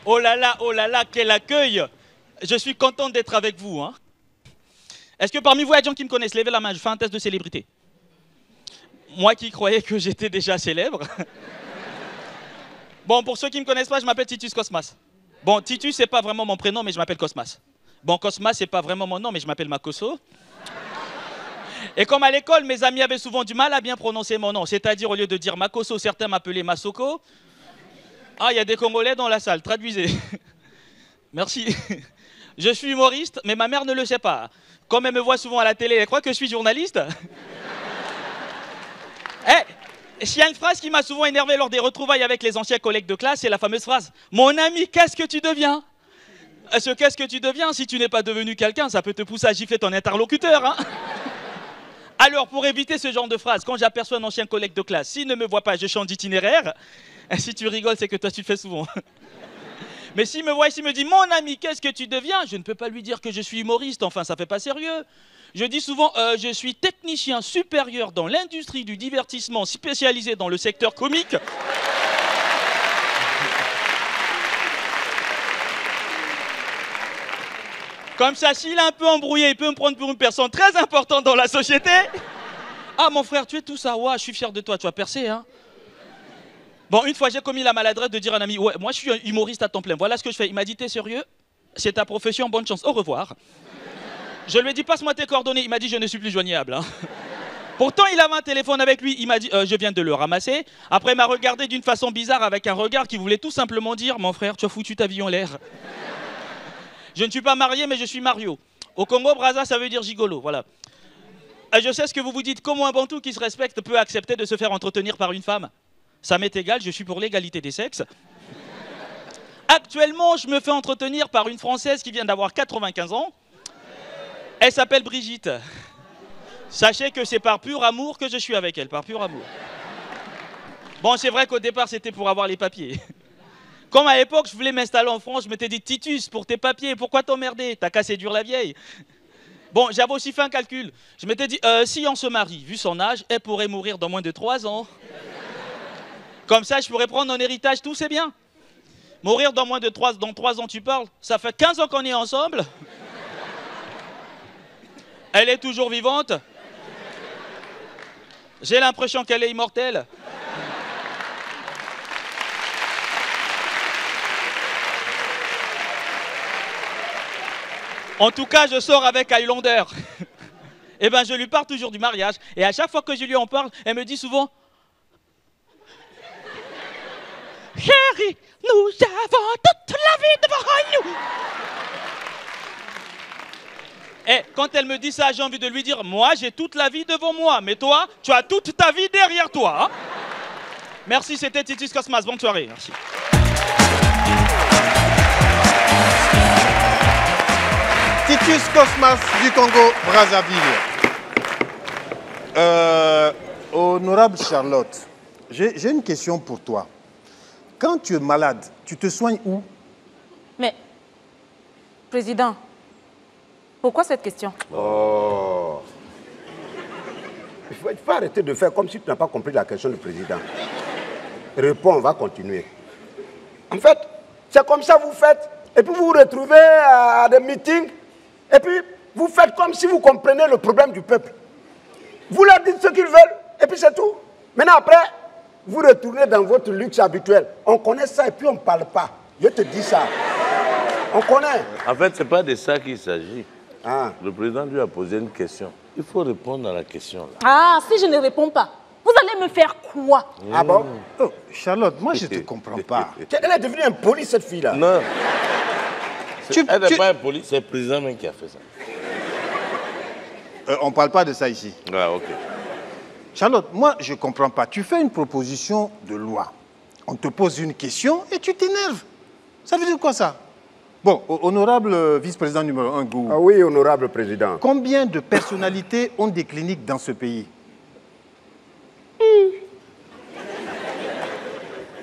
Oh là là, quel accueil! Je suis content d'être avec vous. Hein. Est-ce que parmi vous, il y a des gens qui me connaissent? Levez la main, je fais un test de célébrité. Moi qui croyais que j'étais déjà célèbre. Bon, pour ceux qui ne me connaissent pas, je m'appelle Titus Cosmas. Bon, Titus, c'est pas vraiment mon prénom, mais je m'appelle Cosmas. Bon, Cosmas, c'est pas vraiment mon nom, mais je m'appelle Makoso. Et comme à l'école, mes amis avaient souvent du mal à bien prononcer mon nom. C'est-à-dire, au lieu de dire Makoso, certains m'appelaient Masoko. Ah, il y a des Congolais dans la salle, traduisez. Merci. Je suis humoriste, mais ma mère ne le sait pas. Comme elle me voit souvent à la télé, elle croit que je suis journaliste. S'il y a une phrase qui m'a souvent énervé lors des retrouvailles avec les anciens collègues de classe, c'est la fameuse phrase « Mon ami, qu'est-ce que tu deviens ?» Ce « qu'est-ce que tu deviens ?» Si tu n'es pas devenu quelqu'un, ça peut te pousser à gifler ton interlocuteur. Hein. Alors, pour éviter ce genre de phrase, quand j'aperçois un ancien collègue de classe, s'il ne me voit pas, je change d'itinéraire. Si tu rigoles, c'est que toi, tu le fais souvent. Mais s'il me voit et s'il me dit « Mon ami, qu'est-ce que tu deviens ?» Je ne peux pas lui dire que je suis humoriste, enfin, ça fait pas sérieux. Je dis souvent « Je suis technicien supérieur dans l'industrie du divertissement spécialisé dans le secteur comique. » Comme ça, s'il est un peu embrouillé, il peut me prendre pour une personne très importante dans la société. Ah, mon frère, tu es tout ça, ouais, je suis fier de toi, tu as percé, hein. Bon, une fois, j'ai commis la maladresse de dire à un ami, ouais, moi, je suis un humoriste à temps plein, voilà ce que je fais. Il m'a dit, t'es sérieux? C'est ta profession, bonne chance, au revoir. Je lui ai dit, passe-moi tes coordonnées. Il m'a dit, je ne suis plus joignable. Hein. Pourtant, il avait un téléphone avec lui. Il m'a dit, je viens de le ramasser. Après, il m'a regardé d'une façon bizarre avec un regard qui voulait tout simplement dire, mon frère, tu as foutu ta vie en l'air. Je ne suis pas marié, mais je suis Mario. Au Congo, Brazza, ça veut dire gigolo, voilà. Je sais ce que vous vous dites. Comment un bantou qui se respecte peut accepter de se faire entretenir par une femme? Ça m'est égal, je suis pour l'égalité des sexes. Actuellement, je me fais entretenir par une Française qui vient d'avoir 95 ans. Elle s'appelle Brigitte. Sachez que c'est par pur amour que je suis avec elle, par pur amour. Bon, c'est vrai qu'au départ, c'était pour avoir les papiers. Comme à l'époque, je voulais m'installer en France, je m'étais dit, Titus, pour tes papiers, pourquoi t'emmerder? T'as qu'à séduire la vieille. Bon, j'avais aussi fait un calcul. Je m'étais dit, si on se marie, vu son âge, elle pourrait mourir dans moins de 3 ans. Comme ça, je pourrais prendre en héritage tout, c'est bien. Mourir dans moins de 3 ans, tu parles? Ça fait 15 ans qu'on est ensemble. Elle est toujours vivante. J'ai l'impression qu'elle est immortelle. En tout cas, je sors avec Highlander. Eh bien, je lui parle toujours du mariage. Et à chaque fois que je lui en parle, elle me dit souvent... Chérie, nous avons toute la vie devant nous. Et quand elle me dit ça, j'ai envie de lui dire, moi, j'ai toute la vie devant moi. Mais toi, tu as toute ta vie derrière toi. Hein? Merci, c'était Titus Cosmas. Bonne soirée. Merci.
Titus Cosmas du Congo-Brazzaville. Honorable Charlotte, j'ai une question pour toi. Quand tu es malade, tu te soignes où?
Mais, Président, pourquoi cette question?
Oh. Il faut arrêter de faire comme si tu n'as pas compris la question du président. Réponds, on va continuer. En fait, c'est comme ça que vous faites. Et puis vous vous retrouvez à des meetings. Et puis vous faites comme si vous comprenez le problème du peuple. Vous leur dites ce qu'ils veulent. Et puis c'est tout. Maintenant après, vous retournez dans votre luxe habituel. On connaît ça et puis on ne parle pas. Je te dis ça. On connaît.
En fait, ce n'est pas de ça qu'il s'agit.
Ah.
Le président lui a posé une question. Il faut répondre à la question. Là.
Ah, si je ne réponds pas, vous allez me faire quoi?
Ah bon?
Oh, Charlotte, moi je ne te comprends pas.
Elle est devenue impolie cette fille-là.
Non. Elle n'est pas impolie, c'est le président même qui a fait ça.
On ne parle pas de ça ici.
Ah, ok.
Charlotte, moi je ne comprends pas. Tu fais une proposition de loi. On te pose une question et tu t'énerves. Ça veut dire quoi ça? Bon, honorable vice-président numéro 1, Gou.
Ah oui, honorable président.
Combien de personnalités ont des cliniques dans ce pays?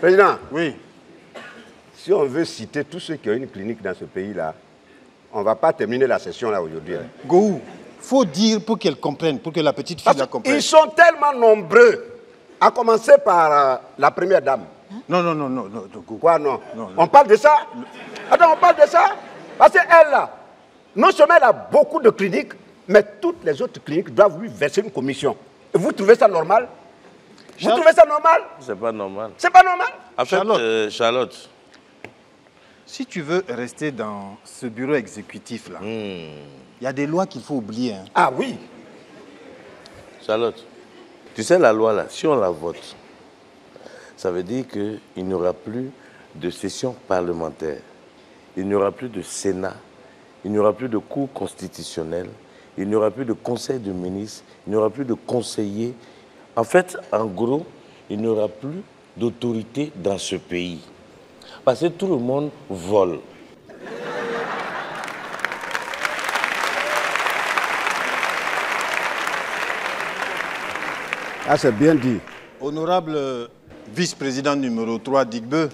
Président.
Oui.
Si on veut citer tous ceux qui ont une clinique dans ce pays-là, on ne va pas terminer la session là aujourd'hui.
Gou, il faut dire pour qu'elle comprenne, pour que la petite fille la comprenne.
Ils sont tellement nombreux, à commencer par la première dame.
Non, Gou.
Quoi, non?
Non.
On parle de ça? Attends, on parle de ça? Parce qu'elle, là, non seulement elle a beaucoup de cliniques, mais toutes les autres cliniques doivent lui verser une commission. Et vous trouvez ça normal? Vous trouvez ça normal?
C'est pas normal.
C'est pas normal?
En fait, Charlotte.
Si tu veux rester dans ce bureau exécutif-là, il y a des lois qu'il faut oublier. Hein.
Ah oui.
Charlotte, tu sais la loi là, si on la vote, ça veut dire qu'il n'y aura plus de session parlementaire, il n'y aura plus de Sénat, il n'y aura plus de Cour constitutionnelle, il n'y aura plus de Conseil de ministres, il n'y aura plus de conseillers. En fait, en gros, il n'y aura plus d'autorité dans ce pays. Parce que tout le monde vole.
Ah, c'est bien dit.
Honorable vice-président numéro 3, Digbe,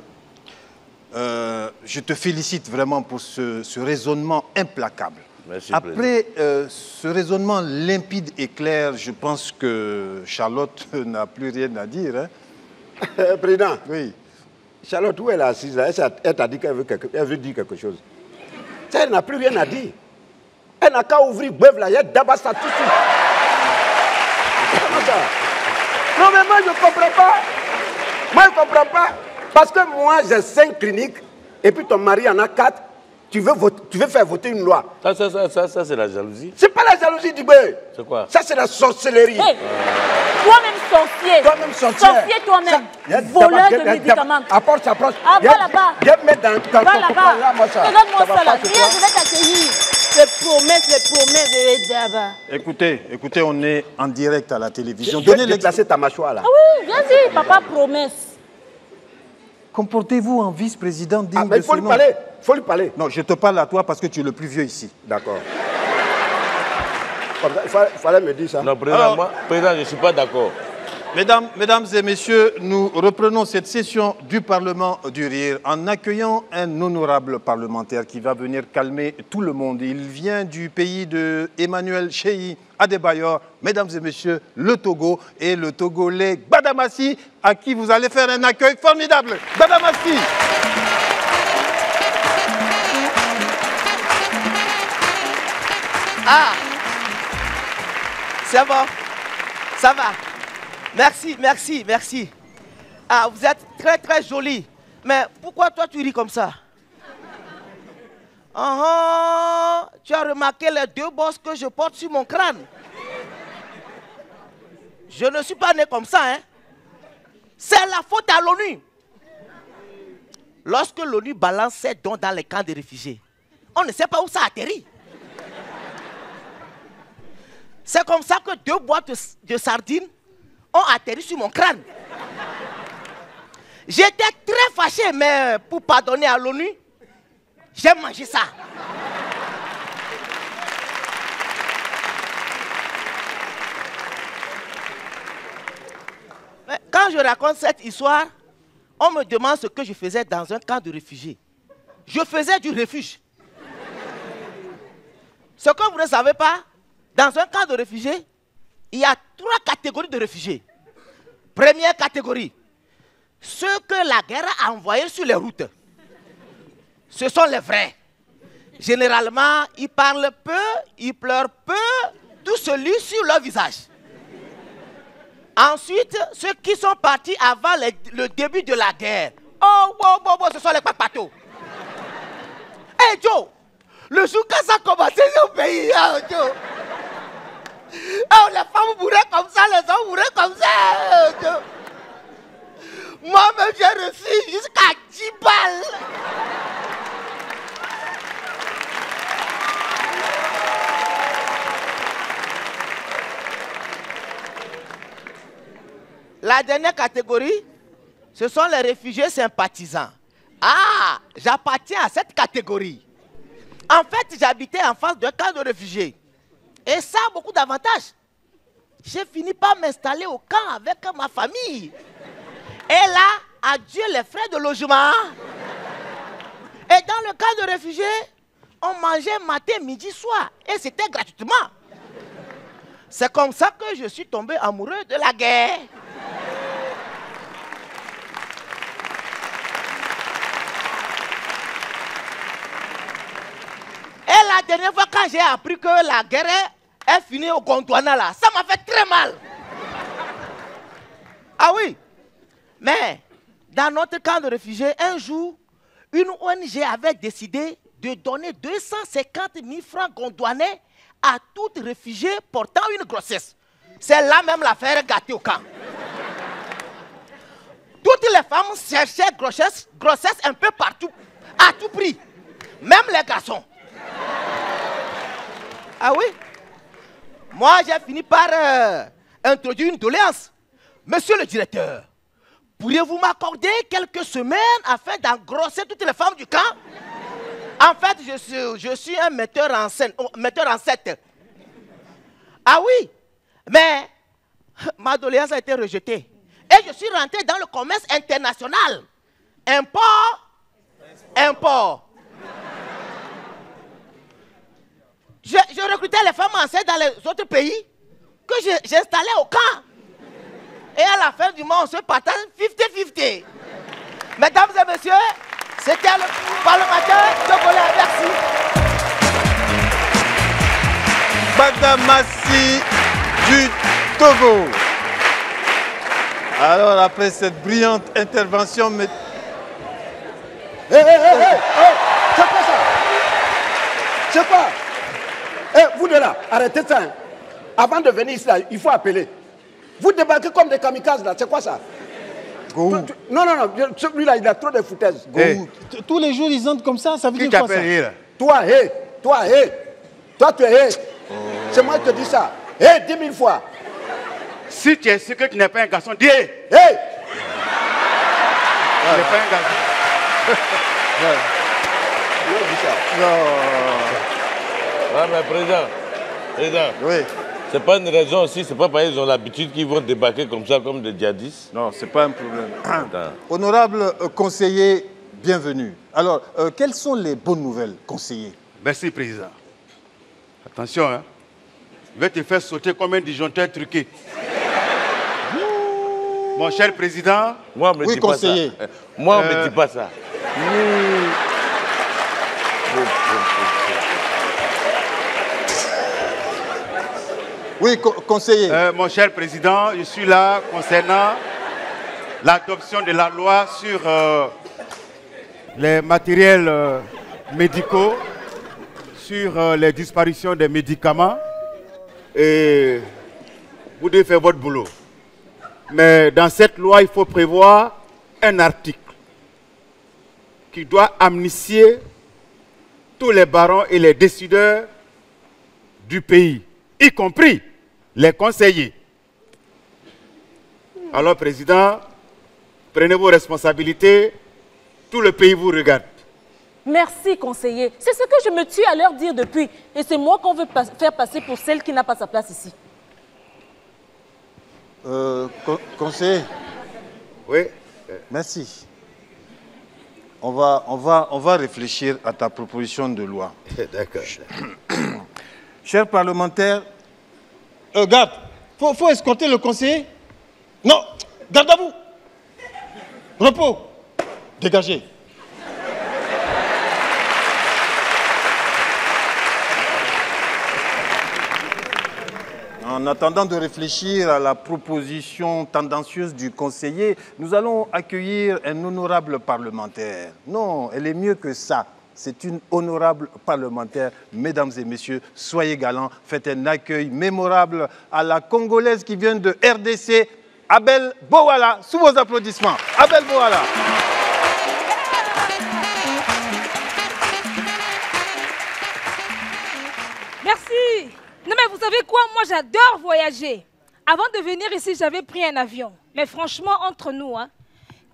je te félicite vraiment pour ce raisonnement implacable.
Merci,
Après ce raisonnement limpide et clair, je pense que Charlotte n'a plus rien à dire. Hein?
Président.
Oui.
Charlotte, où elle est assise là? Elle t'a dit qu'elle veut dire quelque chose. Ça, elle n'a plus rien à dire. Elle n'a qu'à ouvrir Beuve là, elle d'abord ça tout de suite. Comment ça? Non, mais moi, je ne comprends pas. Moi, je ne comprends pas. Parce que moi, j'ai 5 cliniques, et puis ton mari en a 4. Tu veux faire voter une loi.
Ça c'est la jalousie.
C'est pas la jalousie du bœuf.
C'est quoi?
Ça, c'est la sorcellerie.
Hey, toi-même sorcier.
Toi-même sorcier.
Sorcier toi-même. Voleur de médicaments.
Apporte, apporte.
Ah, va là-bas.
Viens mettre dans ton
Va là-bas.
là, moi, ça.
Regarde-moi ça là.
Viens,
Je vais t'accueillir.
les promesses, d'abord.
Écoutez, on est en direct à la télévision.
Je vais déplacer ta mâchoire là.
Ah oui, vas-y, papa, promesse.
Comportez-vous en vice-président digne de
il faut
ce
lui
nom.
parler. Il faut lui parler.
Non, je te parle à toi parce que tu es le plus vieux ici.
D'accord. Il fallait me dire ça.
Non, président, président, je ne suis pas d'accord.
Mesdames et messieurs, nous reprenons cette session du Parlement du Rire en accueillant un honorable parlementaire qui va venir calmer tout le monde. Il vient du pays de Emmanuel Cheyi Adebayor, mesdames et messieurs, le Togo et le Togolais Gbadamassi, à qui vous allez faire un accueil formidable. Gbadamassi.
Ah, c'est bon, ça va. Merci. Ah, vous êtes très joli. Mais pourquoi toi tu ris comme ça? Tu as remarqué les 2 bosses que je porte sur mon crâne? Je ne suis pas né comme ça, hein. C'est la faute à l'ONU. Lorsque l'ONU balance ses dons dans les camps de réfugiés, on ne sait pas où ça atterrit. C'est comme ça que 2 boîtes de sardines ont atterri sur mon crâne. J'étais très fâché, mais pour pardonner à l'ONU, j'ai mangé ça. Mais quand je raconte cette histoire, on me demande ce que je faisais dans un camp de réfugiés. Je faisais du refuge. Ce que vous ne savez pas, dans un camp de réfugiés, il y a 3 catégories de réfugiés. Première catégorie, ceux que la guerre a envoyés sur les routes. Ce sont les vrais. Généralement, ils parlent peu, ils pleurent peu, tout se lit sur leur visage. Ensuite, ceux qui sont partis avant le début de la guerre. Oh, ce sont les papatos. Hey Joe, le jour que ça a commencé au pays, hein, Joe. Oh, les femmes bourraient comme ça, les hommes bourraient comme ça. Moi-même, j'ai reçu jusqu'à 10 balles. La dernière catégorie, ce sont les réfugiés sympathisants. Ah, j'appartiens à cette catégorie. En fait, j'habitais en face d'un camp de réfugiés. Et ça a beaucoup d'avantages. J'ai fini par m'installer au camp avec ma famille. Et là, adieu les frais de logement. Et dans le camp de réfugiés, on mangeait matin, midi, soir. Et c'était gratuitement. C'est comme ça que je suis tombé amoureux de la guerre. Et la dernière fois, quand j'ai appris que la guerre est finie au Gondwana, là, ça m'a fait très mal. Ah oui. Mais, dans notre camp de réfugiés, un jour, une ONG avait décidé de donner 250 000 francs gondwanais à tout réfugié portant une grossesse. C'est là même l'affaire gâtée au camp. Toutes les femmes cherchaient grossesse un peu partout, à tout prix. Même les garçons. Ah oui? Moi, j'ai fini par introduire une doléance. Monsieur le directeur, pourriez-vous m'accorder quelques semaines afin d'engrosser toutes les femmes du camp? En fait, je suis un metteur en scène, metteur en scène. Ah oui, mais ma doléance a été rejetée. Et je suis rentré dans le commerce international. Import. Je recrutais les femmes enceintes dans les autres pays que j'installais au camp. Et à la fin du mois, on se partage 50-50. Mesdames et messieurs, c'était le parlementaire togolais. Merci.
Gbadamassi du Togo. Alors, après cette brillante intervention...
C'est quoi ça? C'est quoi? Vous de là, arrêtez ça. Hein. Avant de venir ici, là, il faut appeler. Vous débarquez comme des kamikazes là, c'est quoi ça? Non, celui-là, il a trop de foutaises.
Tous les jours, ils entrent comme ça veut dire quoi ça?
Toi, Toi, tu es... C'est moi qui te dis ça. 10 000 fois.
Si tu es sûr que tu n'es pas un garçon, dis hey.
Tu n'es
pas un garçon.
Non, mais président,
oui.
C'est pas une raison aussi, c'est pas parce qu'ils ont l'habitude qu'ils vont débarquer comme ça, comme des djihadistes.
Non, c'est pas un problème. Honorable conseiller, bienvenue. Alors, quelles sont les bonnes nouvelles, conseiller?
Merci, président. Attention, hein. Je vais te faire sauter comme un disjoncteur truqué. Mon cher président.
Moi, on me
oui,
dit
conseiller.
Pas ça. Moi, on ne me dit pas ça.
Oui, conseiller.
Mon cher président, je suis là concernant l'adoption de la loi sur les matériels médicaux, sur les disparitions des médicaments. Et vous devez faire votre boulot. Mais dans cette loi, il faut prévoir un article qui doit amnistier tous les barons et les décideurs du pays, y compris les conseillers. Alors, président, prenez vos responsabilités, tout le pays vous regarde.
Merci, conseiller. C'est ce que je me tue à leur dire depuis. Et c'est moi qu'on veut faire passer pour celle qui n'a pas sa place ici.
Conseiller.
Oui.
Merci. On va réfléchir à ta proposition de loi.
D'accord.
Chers parlementaires, garde, faut escorter le conseiller. Non, garde à vous. Repos. Dégagez. En attendant de réfléchir à la proposition tendancieuse du conseiller, nous allons accueillir un honorable parlementaire. Non, elle est mieux que ça. C'est une honorable parlementaire. Mesdames et messieurs, soyez galants. Faites un accueil mémorable à la Congolaise qui vient de RDC, Abel Bowala. Sous vos applaudissements. Abel Bowala.
Merci. Non mais vous savez quoi, moi j'adore voyager. Avant de venir ici, j'avais pris un avion. Mais franchement, entre nous, hein,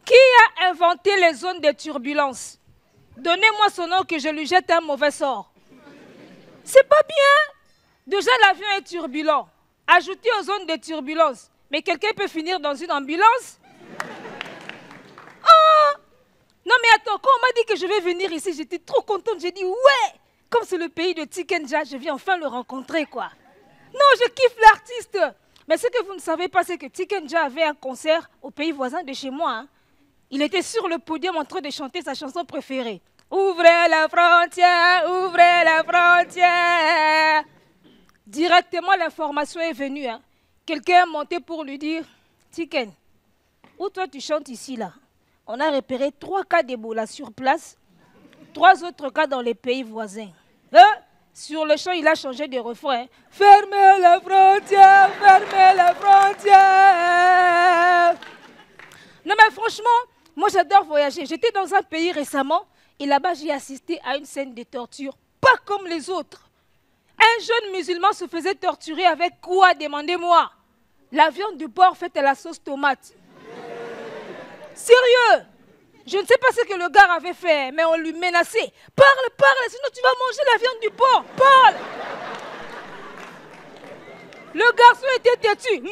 qui a inventé les zones de turbulence? Donnez-moi son nom que je lui jette un mauvais sort. C'est pas bien. Déjà, l'avion est turbulent. Ajoutez aux zones de turbulence. Mais quelqu'un peut finir dans une ambulance? Oh! Non mais attends, quand on m'a dit que je vais venir ici, j'étais trop contente. J'ai dit ouais! Comme c'est le pays de Tikenja, je viens enfin le rencontrer, quoi. Non, je kiffe l'artiste. Mais ce que vous ne savez pas, c'est que Tikenja avait un concert au pays voisin de chez moi. Hein. Il était sur le podium en train de chanter sa chanson préférée. Ouvrez la frontière, ouvrez la frontière. Directement, l'information est venue. Hein. Quelqu'un est monté pour lui dire, Tiken, où toi tu chantes ici, là? On a repéré 3 cas d'Ebola sur place, 3 autres cas dans les pays voisins. Hein? Sur le champ, il a changé de refrain. Fermez la frontière, fermez la frontière. Non mais franchement, moi j'adore voyager. J'étais dans un pays récemment et là-bas j'ai assisté à une scène de torture, pas comme les autres. Un jeune musulman se faisait torturer avec quoi, demandez-moi? La viande du porc faite à la sauce tomate. Sérieux? Je ne sais pas ce que le gars avait fait, mais on lui menaçait. Parle, parle, sinon tu vas manger la viande du porc. Parle! Le garçon était têtu.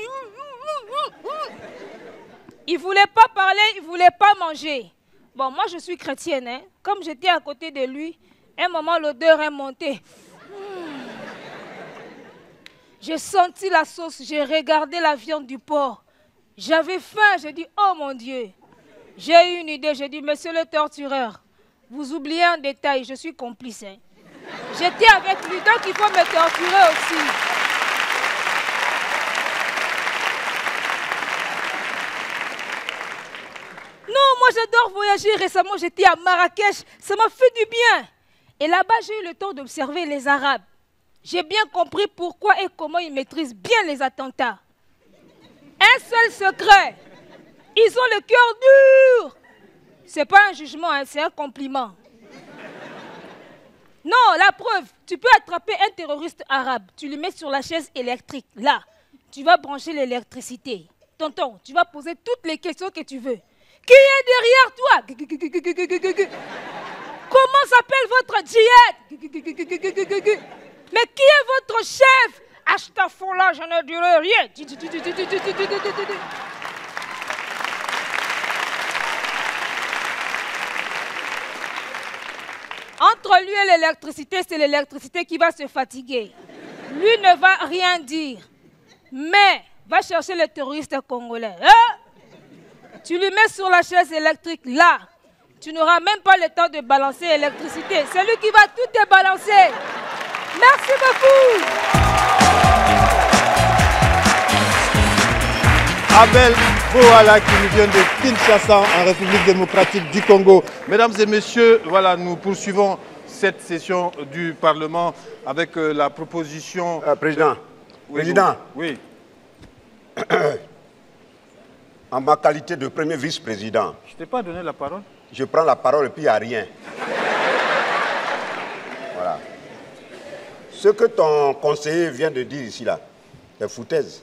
Il ne voulait pas parler, il ne voulait pas manger. Bon, moi je suis chrétienne. Hein. Comme j'étais à côté de lui, un moment l'odeur est montée. J'ai senti la sauce, j'ai regardé la viande du porc. J'avais faim, j'ai dit, oh mon Dieu. J'ai eu une idée, j'ai dit, monsieur le tortureur, vous oubliez un détail, je suis complice. Hein. J'étais avec lui, donc il faut me torturer aussi. Non, moi j'adore voyager. Récemment, j'étais à Marrakech, ça m'a fait du bien. Et là-bas, j'ai eu le temps d'observer les Arabes. J'ai bien compris pourquoi et comment ils maîtrisent bien les attentats. Un seul secret. Ils ont le cœur dur. Ce n'est pas un jugement, hein, c'est un compliment. Non, la preuve, tu peux attraper un terroriste arabe, tu le mets sur la chaise électrique, là. Tu vas brancher l'électricité. Tonton, tu vas poser toutes les questions que tu veux. Qui est derrière toi? Comment s'appelle votre djihad? Mais qui est votre chef? Astaghfirullah, je ne dirai rien. Entre lui et l'électricité, c'est l'électricité qui va se fatiguer. Lui ne va rien dire. Mais va chercher le terroriste congolais. Hein? Tu lui mets sur la chaise électrique là. Tu n'auras même pas le temps de balancer l'électricité. C'est lui qui va tout te balancer. Merci beaucoup.
Abel Boala qui nous vient de Kinshasa en République démocratique du Congo. Mesdames et messieurs, voilà, nous poursuivons cette session du Parlement avec la proposition...
Président.
Oui,
Président.
Oui.
En ma qualité de premier vice-président.
Je ne t'ai pas donné la parole.
Je prends la parole et puis il n'y a rien. Voilà. Ce que ton conseiller vient de dire ici, là, c'est foutaise.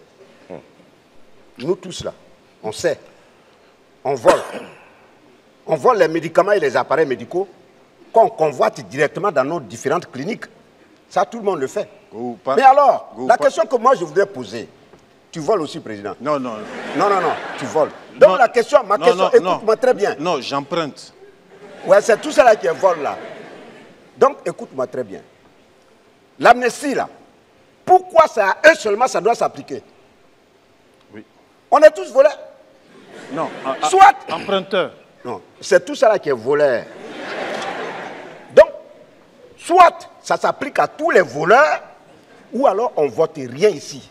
Nous tous, là, on sait. On vole. On vole les médicaments et les appareils médicaux qu'on convoite directement dans nos différentes cliniques. Ça, tout le monde le fait. Mais alors, la question que moi, je voudrais poser, tu voles aussi, Président? Non, non. Non, non, non, tu voles. Donc non, la question, ma question, écoute-moi très bien.
Non, j'emprunte.
Ouais, c'est tout ça là qui est vol, là. Donc, écoute-moi très bien. L'amnistie, là, pourquoi c'est à eux seulement ça doit s'appliquer?
Oui.
On est tous voleurs.
Non.
Soit.
Emprunteur.
Non, c'est tout ça là qui est voleur. Donc, soit ça s'applique à tous les voleurs, ou alors on vote rien ici.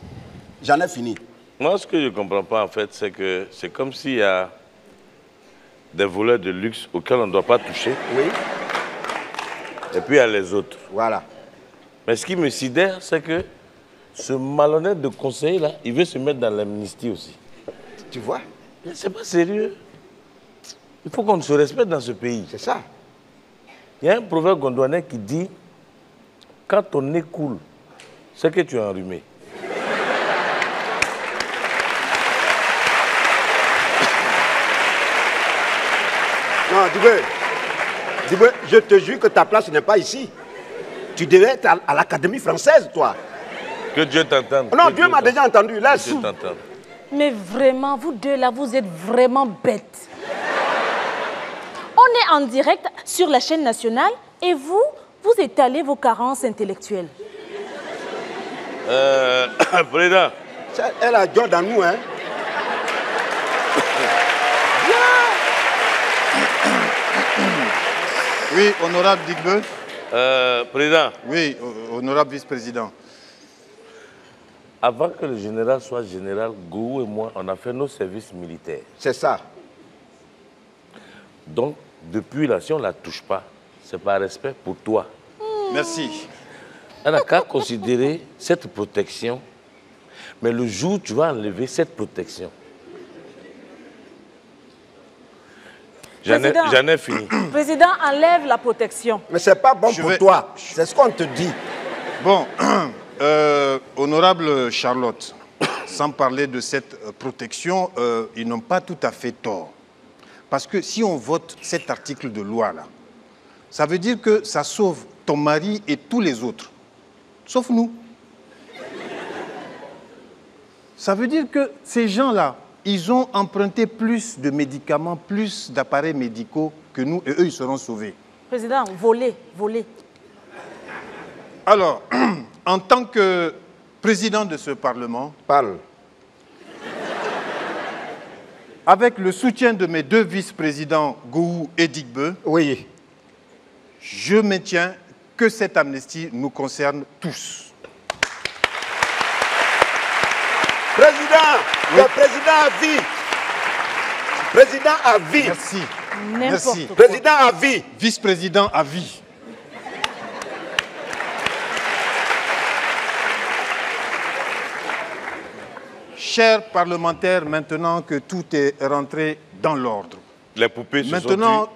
J'en ai fini.
Moi, ce que je ne comprends pas, en fait, c'est que c'est comme s'il y a des voleurs de luxe auxquels on ne doit pas toucher.
Oui.
Et puis, il y a les autres.
Voilà.
Mais ce qui me sidère, c'est que ce malhonnête de conseiller-là, il veut se mettre dans l'amnistie aussi.
Tu vois?
C'est pas sérieux. Il faut qu'on se respecte dans ce pays.
C'est ça.
Il y a un proverbe gondouanais qui dit « Quand ton nez coule, c'est que tu es enrhumé. »
Non, Dibé, je te jure que ta place n'est pas ici. Tu devais être à l'Académie française, toi.
Que Dieu t'entende.
Non, Dieu m'a déjà entendu. Laisse.
Que Dieu t'entende.
Mais vraiment, vous deux là, vous êtes vraiment bêtes. On est en direct sur la chaîne nationale et vous étalez vos carences intellectuelles.
Président.
Elle a Dieu dans nous, hein.
Oui, honorable Digbeu.
Président.
Oui, honorable vice-président.
Avant que le général soit général, Gourou et moi, on a fait nos services militaires.
C'est ça.
Donc, depuis là, si on ne la touche pas, c'est par respect pour toi.
Merci.
On n'a qu'à considérer cette protection, mais le jour où tu vas enlever cette protection, j'en ai fini.
Président, enlève la protection.
Mais c'est pas bon pour toi. C'est ce qu'on te dit.
Bon, honorable Charlotte, sans parler de cette protection, ils n'ont pas tout à fait tort. Parce que si on vote cet article de loi-là, ça veut dire que ça sauve ton mari et tous les autres, sauf nous. Ça veut dire que ces gens-là, ils ont emprunté plus de médicaments, plus d'appareils médicaux que nous, et eux, ils seront sauvés.
Président, volez.
Alors, en tant que président de ce Parlement,
parle.
Avec le soutien de mes deux vice-présidents, Gourou et Digbeu,
oui,
je maintiens que cette amnistie nous concerne tous.
Président, oui. Le président à vie. Président à vie.
Merci.
Merci. Président à vie.
Vice-président à vie. Chers parlementaires, maintenant que tout est rentré dans l'ordre.
Les poupées se
maintenant,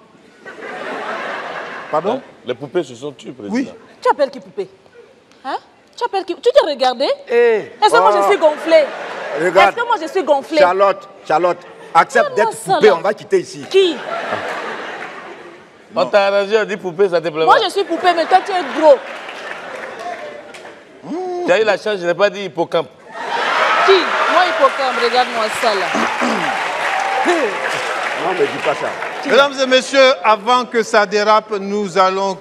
Pardon?
Hein? Les poupées se sont tues, président.
Oui.
Tu appelles qui poupée? Hein? Tu appelles qui? Tu t'es regardé?
Hey,
Est-ce que moi je suis gonflée?
Regarde.
Est-ce que moi je suis gonflée?
Charlotte, accepte d'être
ça,
poupée,
là.
on va quitter ici.
Qui?
On t'a arrangé, on dit poupée, ça te plaît
Moi
pas.
je suis poupée, mais toi tu es gros.
Tu as eu la chance, je n'ai pas dit hippocampe.
Qui? Moi hippocampe, regarde-moi ça là.
Non, mais dis pas ça.
Mesdames et messieurs, avant que ça dérape, nous allons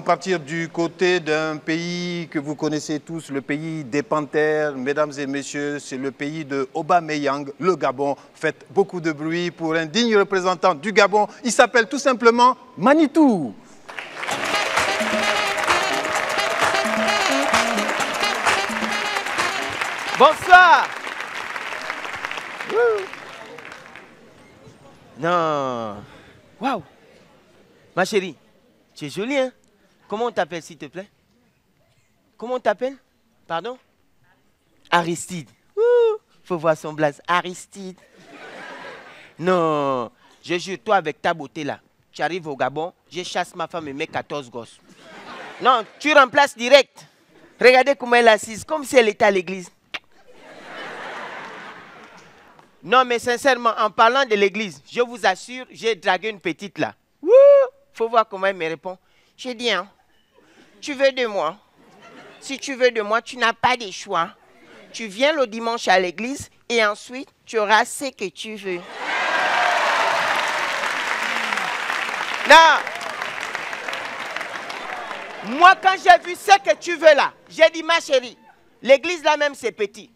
partir du côté d'un pays que vous connaissez tous, le pays des panthères. Mesdames et messieurs, c'est le pays de Obameyang, le Gabon. Faites beaucoup de bruit pour un digne représentant du Gabon. Il s'appelle tout simplement Manitou.
Bonsoir. Non. Waouh. Ma chérie, tu es jolie, hein? Comment on t'appelle, s'il te plaît? Comment on t'appelle? Pardon? Aristide. Faut voir son blaze. Aristide. Non. Je jure, toi, avec ta beauté là, tu arrives au Gabon, je chasse ma femme et mes 14 gosses. Non, tu remplaces direct. Regardez comment elle est assise, comme si elle était à l'église. Non, mais sincèrement, en parlant de l'église, je vous assure, j'ai dragué une petite là. Faut voir comment elle me répond. J'ai dit, hein, tu veux de moi? Si tu veux de moi, tu n'as pas de choix. Tu viens le dimanche à l'église et ensuite, tu auras ce que tu veux. Non. Moi, quand j'ai vu ce que tu veux là, j'ai dit, ma chérie, l'église là même, c'est petit.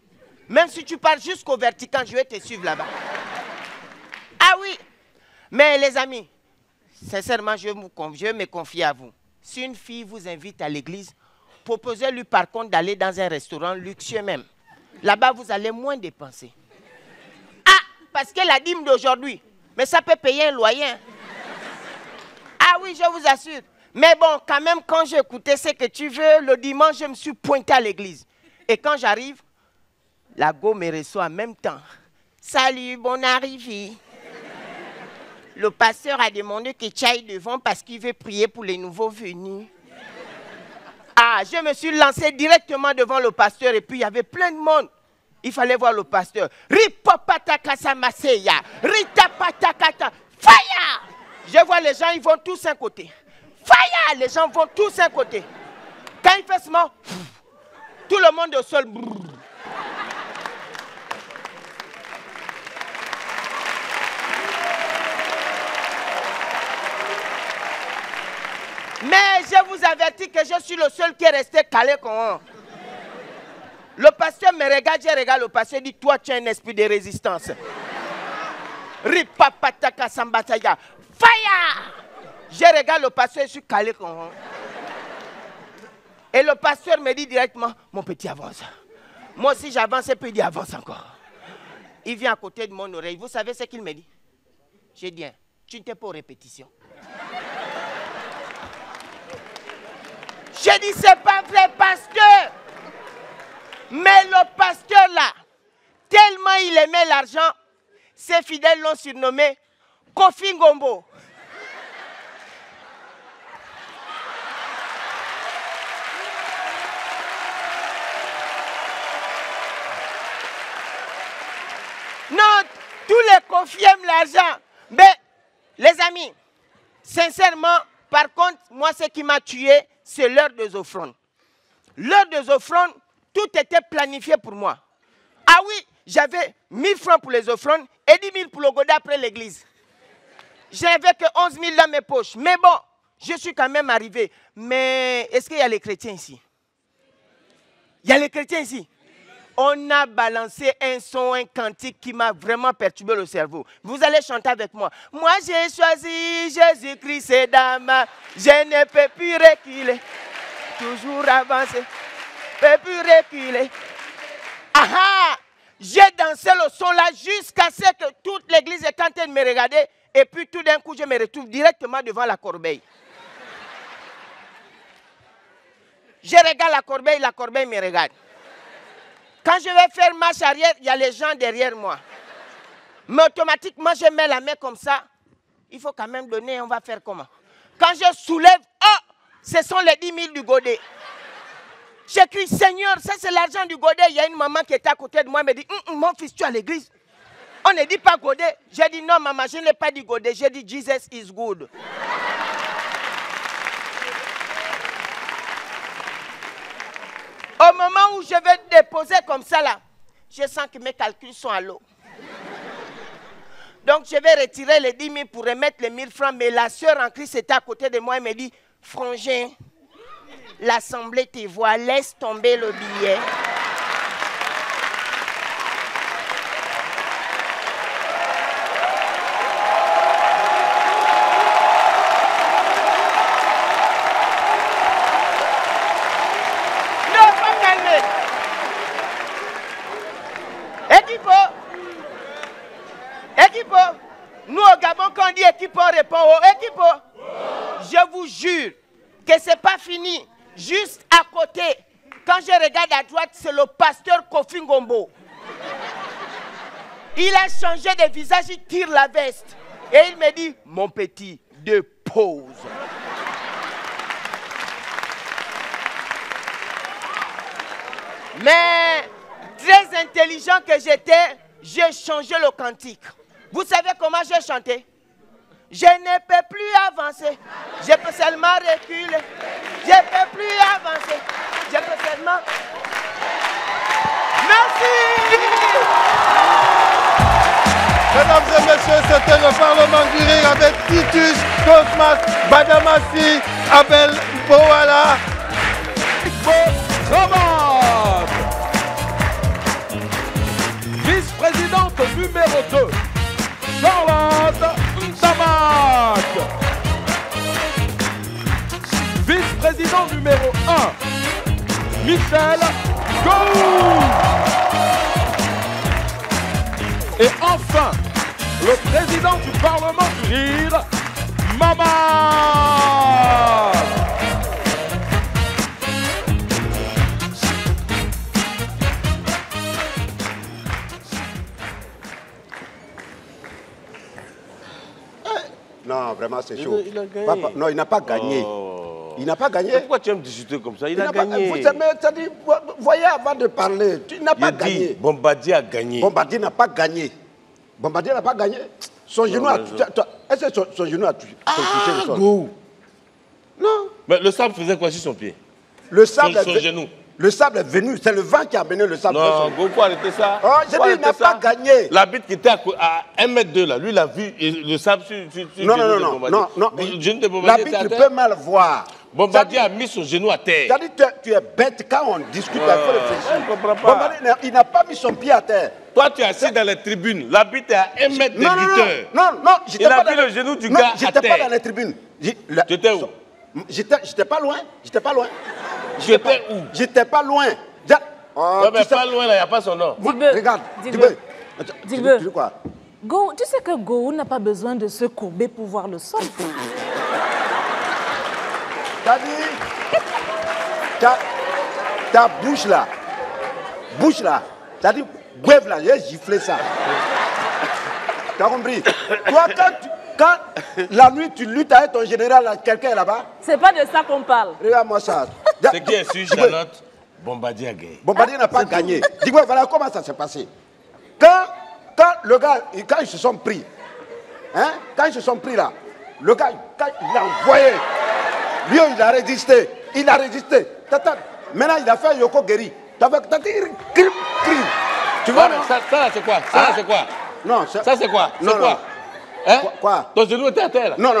Même si tu pars jusqu'au Vatican, je vais te suivre là-bas. Ah oui. Mais les amis, sincèrement, je me confie à vous. Si une fille vous invite à l'église, proposez-lui par contre d'aller dans un restaurant luxueux même. Là-bas, vous allez moins dépenser. Ah, parce que la dîme d'aujourd'hui, mais ça peut payer un loyer. Ah oui, je vous assure. Mais bon, quand même, quand j'ai écouté ce que tu veux, le dimanche, je me suis pointé à l'église. Et quand j'arrive, la go me reçoit en même temps. Salut, bonne arrivée. Le pasteur a demandé que tu ailles devant parce qu'il veut prier pour les nouveaux venus. Ah, je me suis lancé directement devant le pasteur et puis il y avait plein de monde. Il fallait voir le pasteur. Ripopatakasamasseya, ritapatakata, fire! Je vois les gens, ils vont tous un côté. Fire! Les gens vont tous un côté. Quand il fait ce moment, tout le monde au sol. Mais je vous avertis que je suis le seul qui est resté calé comme un. Le pasteur me regarde, je regarde le pasteur, dit, toi tu as un esprit de résistance. Ripapataka sambataya. Fire! Je regarde le pasteur, je suis calé comme un. Et le pasteur me dit directement, mon petit avance. Moi aussi j'avance et puis il dit avance encore. Il vient à côté de mon oreille. Vous savez ce qu'il me dit? J'ai dit, tu n'étais pas aux répétitions. J'ai dit, c'est pas vrai, pasteur. Mais le pasteur là, tellement il aimait l'argent, ses fidèles l'ont surnommé Kofi Ngombo. Non, tous les Kofi aiment l'argent. Mais, les amis, sincèrement, par contre, moi, ce qui m'a tué, c'est l'heure des offrandes. L'heure des offrandes, tout était planifié pour moi. Ah oui, j'avais 1000 francs pour les offrandes et 10 000 pour le godet après l'église. Je n'avais que 11 000 dans mes poches. Mais bon, je suis quand même arrivé. Mais est-ce qu'il y a les chrétiens ici? Il y a les chrétiens ici. On a balancé un son, un cantique qui m'a vraiment perturbé le cerveau. Vous allez chanter avec moi. Moi, j'ai choisi Jésus-Christ, c'est dame. Je ne peux plus reculer. Toujours avancer. Je ne peux plus reculer. Ah! J'ai dansé le son là jusqu'à ce que toute l'église est en train de me regarder. Et puis tout d'un coup, je me retrouve directement devant la corbeille. Je regarde la corbeille me regarde. Quand je vais faire marche arrière, il y a les gens derrière moi. Mais automatiquement, je mets la main comme ça. Il faut quand même donner, on va faire comment? Quand je soulève, oh, ce sont les 10 000 du godet. J'écris, Seigneur, ça c'est l'argent du godet. Il y a une maman qui était à côté de moi, elle me dit, mon fils, tu es à l'église. On ne dit pas godet. J'ai dit, non, maman, je n'ai pas dit godet. J'ai dit, Jesus is good. Au moment où je vais déposer comme ça, là, je sens que mes calculs sont à l'eau. Donc, je vais retirer les 10 000 pour remettre les 1000 francs. Mais la sœur en Christ était à côté de moi. Elle me dit, frangin, l'assemblée te voit, laisse tomber le billet. Non, pas calmer. Équipo, nous au Gabon, quand on dit équipo, on répond au équipo. Je vous jure que ce n'est pas fini. Juste à côté, quand je regarde à droite, c'est le pasteur Kofi Ngombo. Il a changé de visage, il tire la veste. Et il me dit, mon petit, dépose. Mais, très intelligent que j'étais, j'ai changé le cantique. Vous savez comment j'ai chanté? Je ne peux plus avancer. Je peux seulement reculer. Je ne peux plus avancer. Je peux seulement... Merci!
Mesdames et messieurs, c'était le Parlement du Rire avec Titus, Cosmas, Badamassi, Abel Boala.
Vice-présidente numéro 2, Charlotte Ntamak. Vice-président numéro 1, Michel Gou. Et enfin, le président du Parlement du Rire, Mama.
Non, vraiment, c'est chaud.
Il a gagné.
Papa, non, il n'a pas gagné.
Oh.
Il n'a pas gagné.
Pourquoi tu aimes discuter comme ça? Il a gagné.
Vous voyez, avant de parler, tu n'as pas gagné.
Bombardier a gagné.
Bombardier n'a pas gagné. Bombardier n'a pas gagné. Son genou a... Est-ce que son genou a touché le sol?
Non. Mais le sable faisait quoi sur son pied?
Le sable
son genou.
Le sable est venu, c'est le vent qui a amené le sable.
Non, Go, faut arrêter ça.
Oh, j'ai dit, il n'a pas gagné.
L'arbitre qui était à 1m2 là, lui, il a vu le sable sur
non,
le genou de Bombardier.
Non.
Le genou de Bombardier était à
l'arbitre
terre.
peut mal voir.
Bombardier a mis son genou à terre.
C'est-à-dire que tu es bête quand on discute, il faut réfléchir.
Je ne comprends pas.
Bombardier, il n'a pas mis son pied à terre.
Toi, tu es assis dans les tribunes. L'arbitre est à 1 mètre de lutteur.
Non,
il a vu le genou du gars à terre.
J'étais pas dans les tribunes.
Tu étais où?
J'étais pas loin. J'étais pas loin.
J'étais où?
J'étais pas loin.
Ouais, mais pas loin, là, il n'y a pas son nom.
Regarde.
Dilbe.
Tu dis quoi?
Go, tu sais que Go n'a pas besoin de se courber pour voir le sol.
T'as dit, ta bouche là, t'as dit, bref là, j'ai giflé ça. T'as compris? Toi, quand la nuit tu luttes avec ton général, quelqu'un est là-bas.
C'est pas de ça qu'on parle.
Regarde-moi ça.
Ce qui est sûr, Charlotte, Bombardier a gagné.
Bombardier n'a pas gagné. Dis-moi, voilà comment ça s'est passé. Quand le gars, quand ils se sont pris, hein, quand ils se sont pris là, le gars, quand il a envoyé, lui, il a résisté. Maintenant, il a fait Yoko Geri. Tu vois,
ça là, c'est quoi? Ça là, c'est quoi?
Non,
ça c'est quoi?
Non,
c'est quoi?
non.
Hein?
Quoi?
Ton genou était à terre là?
Non.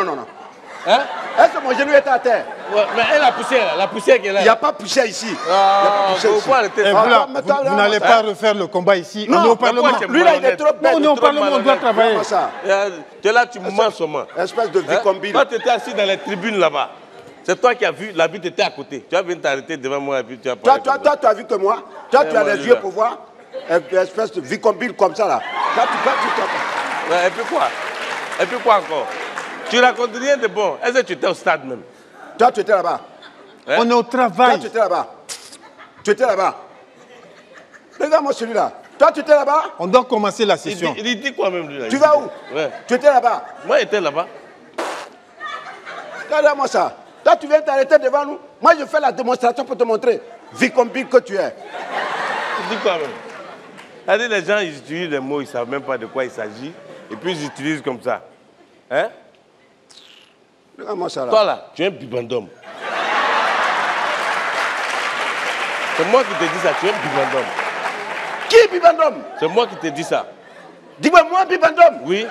Hein?
Est-ce que mon genou était à terre?
Ouais, mais elle a poussé là, la poussière qui est là.
Il n'y a pas poussière ici.
Vous n'allez pas refaire le combat ici.
Non,
on est au Parlement.
Lui là, il est trop bête.
On est au Parlement, on doit travailler.
Tu es là, tu mens seulement.
Espèce de vicombine.
Toi, tu étais assis dans les tribunes là-bas. C'est toi qui as vu, l'arbitre était à côté. Tu as venu t'arrêter devant moi et puis tu as parlé.
Toi, tu as vu que moi? Toi, tu as les yeux pour voir? Espèce de vicombine comme ça là.
Et puis quoi? Et puis quoi encore? Tu racontes rien de bon. Est-ce que tu étais au stade même?
Toi, tu étais là-bas.
Hein? On est au travail.
Toi, tu étais là-bas. Regarde-moi celui-là. Toi, tu étais là-bas?
On doit commencer la session.
Il dit quoi même lui là?
Tu vas où?
Ouais.
Tu étais là-bas?
Moi, j'étais là-bas.
Regarde-moi ça. Toi, tu viens t'arrêter devant nous. Moi, je fais la démonstration pour te montrer. Vicombi que tu es.
Tu dis quoi même? C'est-à-dire, les gens, ils utilisent les mots, ils ne savent même pas de quoi il s'agit. Et puis, ils utilisent comme ça. Hein?
Regarde-moi ça là.
Toi là, tu es un bibendum. C'est moi qui te dis ça, tu es un bibendum.
Qui est bibendum?
C'est moi qui te dis ça.
Dis-moi, moi, bibendum?
Oui.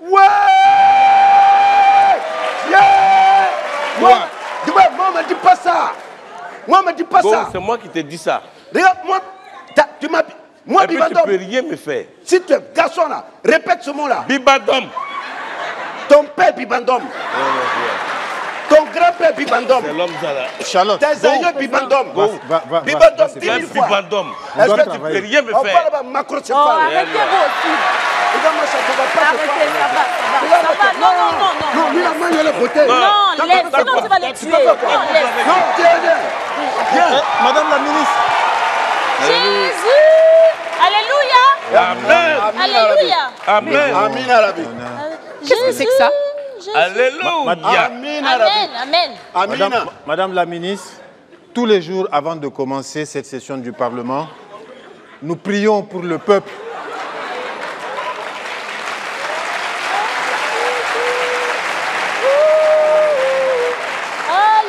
Ouais! Yeah! Moi, dis-moi, moi, on me dit pas ça. Moi, on me dit pas ça.
C'est moi qui te dis ça.
Regarde, moi, tu m'as... Moi,
et puis,
bibendum.
tu peux rien me faire.
Si tu es garçon là, répète ce mot là.
Bibendum.
Ton père bibendum. Ton grand-père bibendum.
C'est l'homme ça là.
Charlotte.
Tes aïeux bibendum.
Bibendum,
10 000 fois.
Bibendum.
Est-ce que tu
peux rien me
On
faire.
parle de macrocéphale.
Oh, arrêtez vous aussi.
Regarde-moi ça, tu vas pas te
Arrêtez, ça va, ça va.
Regarde-moi
Ça va,
ça.
non, non, non, non.
Non, lui, la main, il est côté.
Non, laisse, sinon tu vas les tuer. Non, laisse.
Non, viens, viens. Viens.
Madame la ministre.
Jésus. Alléluia.
Amen.
Alléluia.
Amen.
Amen, Arabi.
Qu'est-ce que c'est que ça?
Alléluia.
Amen, Arabi.
Amen, amen.
Madame la ministre, tous les jours avant de commencer cette session du Parlement, nous prions pour le peuple.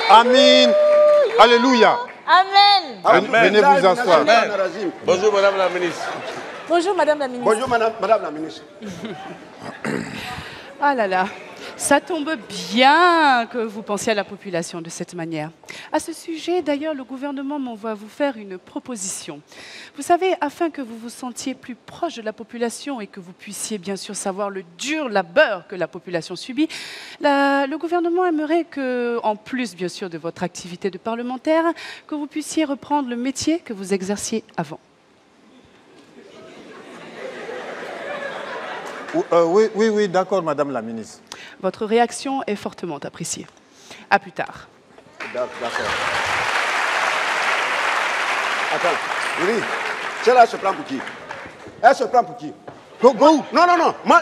Amen. Alléluia.
Amen.
Venez vous asseoir.
Bonjour Madame la ministre.
Bonjour Madame la ministre.
Bonjour, madame la ministre.
Ah là là, ça tombe bien que vous pensiez à la population de cette manière. À ce sujet, d'ailleurs, le gouvernement m'envoie vous faire une proposition. Vous savez, afin que vous vous sentiez plus proche de la population et que vous puissiez bien sûr savoir le dur labeur que la population subit, le gouvernement aimerait que, en plus bien sûr de votre activité de parlementaire, que vous puissiez reprendre le métier que vous exerciez avant.
Oui, d'accord, Madame la ministre.
Votre réaction est fortement appréciée. À plus tard.
D'accord. Attends, oui. Celle-là, elle se prend pour qui? Elle se prend pour qui?
Go.
Non. Moi,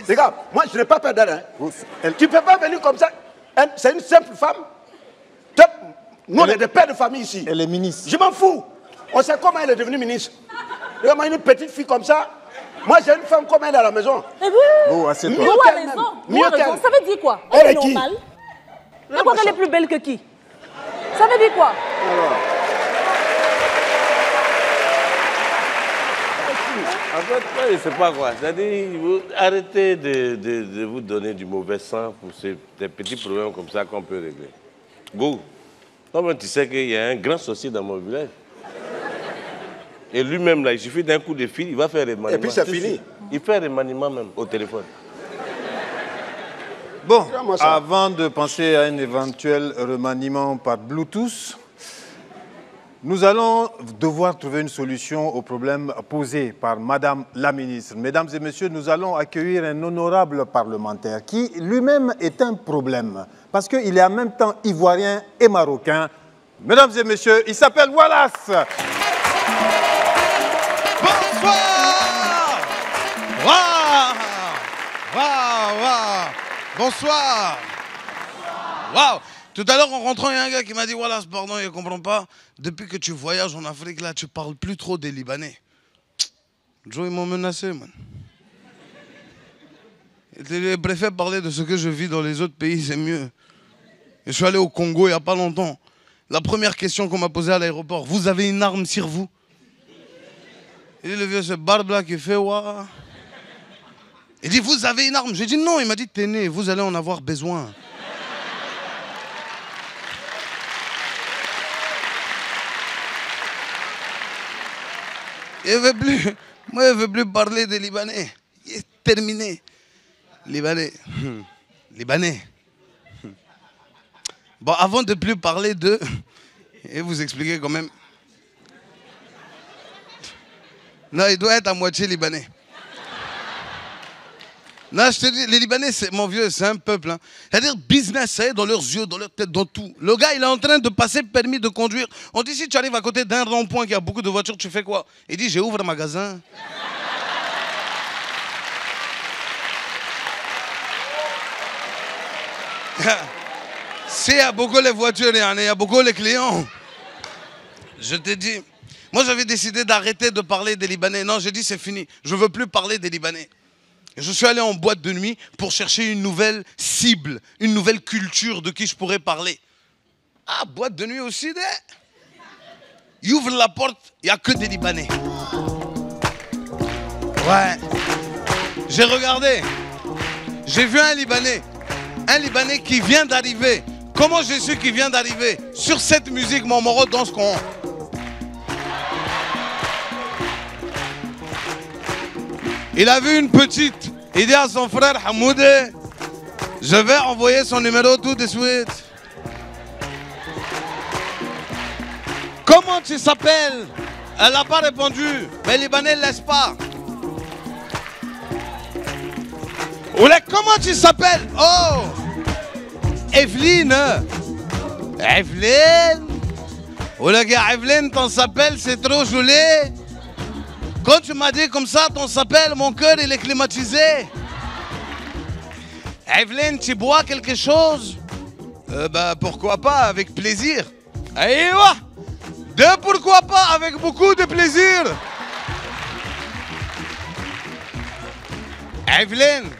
regarde, moi, je n'ai pas peur d'elle. Hein. Tu ne peux pas venir comme ça. C'est une simple femme. Nous, on est des pères de famille ici.
Elle est ministre.
Je m'en fous. On sait comment elle est devenue ministre. Regarde-moi, une petite fille comme ça. Moi, j'ai une femme comme elle à la maison.
Eh oui.
Oh, assieds-toi.
Où a raison? Où a raison? Ça veut dire quoi?
Elle est
normale. Elle croit qu'elle est plus belle que qui? Ça veut dire quoi?
En fait, moi, je ne sais pas quoi. C'est-à-dire, arrêtez de vous donner du mauvais sang pour des petits problèmes comme ça qu'on peut régler. Go. Toi-même, tu sais qu'il y a un grand sorcier dans mon village. Et lui-même, là, il suffit d'un coup de fil, il va faire remaniement.
Et puis c'est fini.
Il fait remaniement même au téléphone.
Bon, avant de penser à un éventuel remaniement par Bluetooth, nous allons devoir trouver une solution au problème posé par Madame la ministre. Mesdames et messieurs, nous allons accueillir un honorable parlementaire qui lui-même est un problème parce qu'il est en même temps ivoirien et marocain. Mesdames et messieurs, il s'appelle Wallace.
Bonsoir! Waouh! Bonsoir! Waouh! Tout à l'heure, en rentrant, il y a un gars qui m'a dit, voilà, pardon, il ne comprend pas. Depuis que tu voyages en Afrique, là, tu parles plus trop des Libanais. Joe, ils m'ont menacé, man. Je préfère parler de ce que je vis dans les autres pays, c'est mieux. Et je suis allé au Congo il n'y a pas longtemps. La première question qu'on m'a posée à l'aéroport, vous avez une arme sur vous? Il dit, le vieux, ce barbe-là qui fait, ouah. Il dit, vous avez une arme? J'ai dit, non. Il m'a dit, t'es né, vous allez en avoir besoin. Il ne veut plus parler des Libanais. Il est terminé. Libanais. Libanais. Bon, avant de plus parler d'eux, et vous expliquer quand même. Non, il doit être à moitié libanais. Non, je te dis, les Libanais, mon vieux, c'est un peuple. Hein. C'est-à-dire business, ça est dans leurs yeux, dans leur tête, dans tout. Le gars, il est en train de passer permis de conduire. On dit, si tu arrives à côté d'un rond-point qui a beaucoup de voitures, tu fais quoi? Il dit, j'ai ouvert un magasin. S'il y a beaucoup les voitures, il y a beaucoup les clients. Je te dis, moi j'avais décidé d'arrêter de parler des Libanais. Non, j'ai dit c'est fini, je ne veux plus parler des Libanais. Et je suis allé en boîte de nuit pour chercher une nouvelle cible, une nouvelle culture de qui je pourrais parler. Ah, boîte de nuit aussi, il ouvre la porte, il n'y a que des Libanais. Ouais. J'ai regardé, j'ai vu un Libanais qui vient d'arriver. Comment j'ai su qu'il vient d'arriver? Sur cette musique, mon moro danse con. Il a vu une petite. Il dit à son frère Hamoudé, je vais envoyer son numéro tout de suite. Comment tu s'appelles? Elle n'a pas répondu. Mais les Libanais ne laissent pas. Oula, comment tu s'appelles? Oh, Evelyne. Evelyne. Oula, gars, Evelyne, ton s'appelle, c'est trop joli. Quand tu m'as dit comme ça, ton s'appelle, mon cœur, il est climatisé. Evelyne, tu bois quelque chose? Bah, pourquoi pas, avec plaisir. Aïwa! De pourquoi pas, avec beaucoup de plaisir. Evelyne,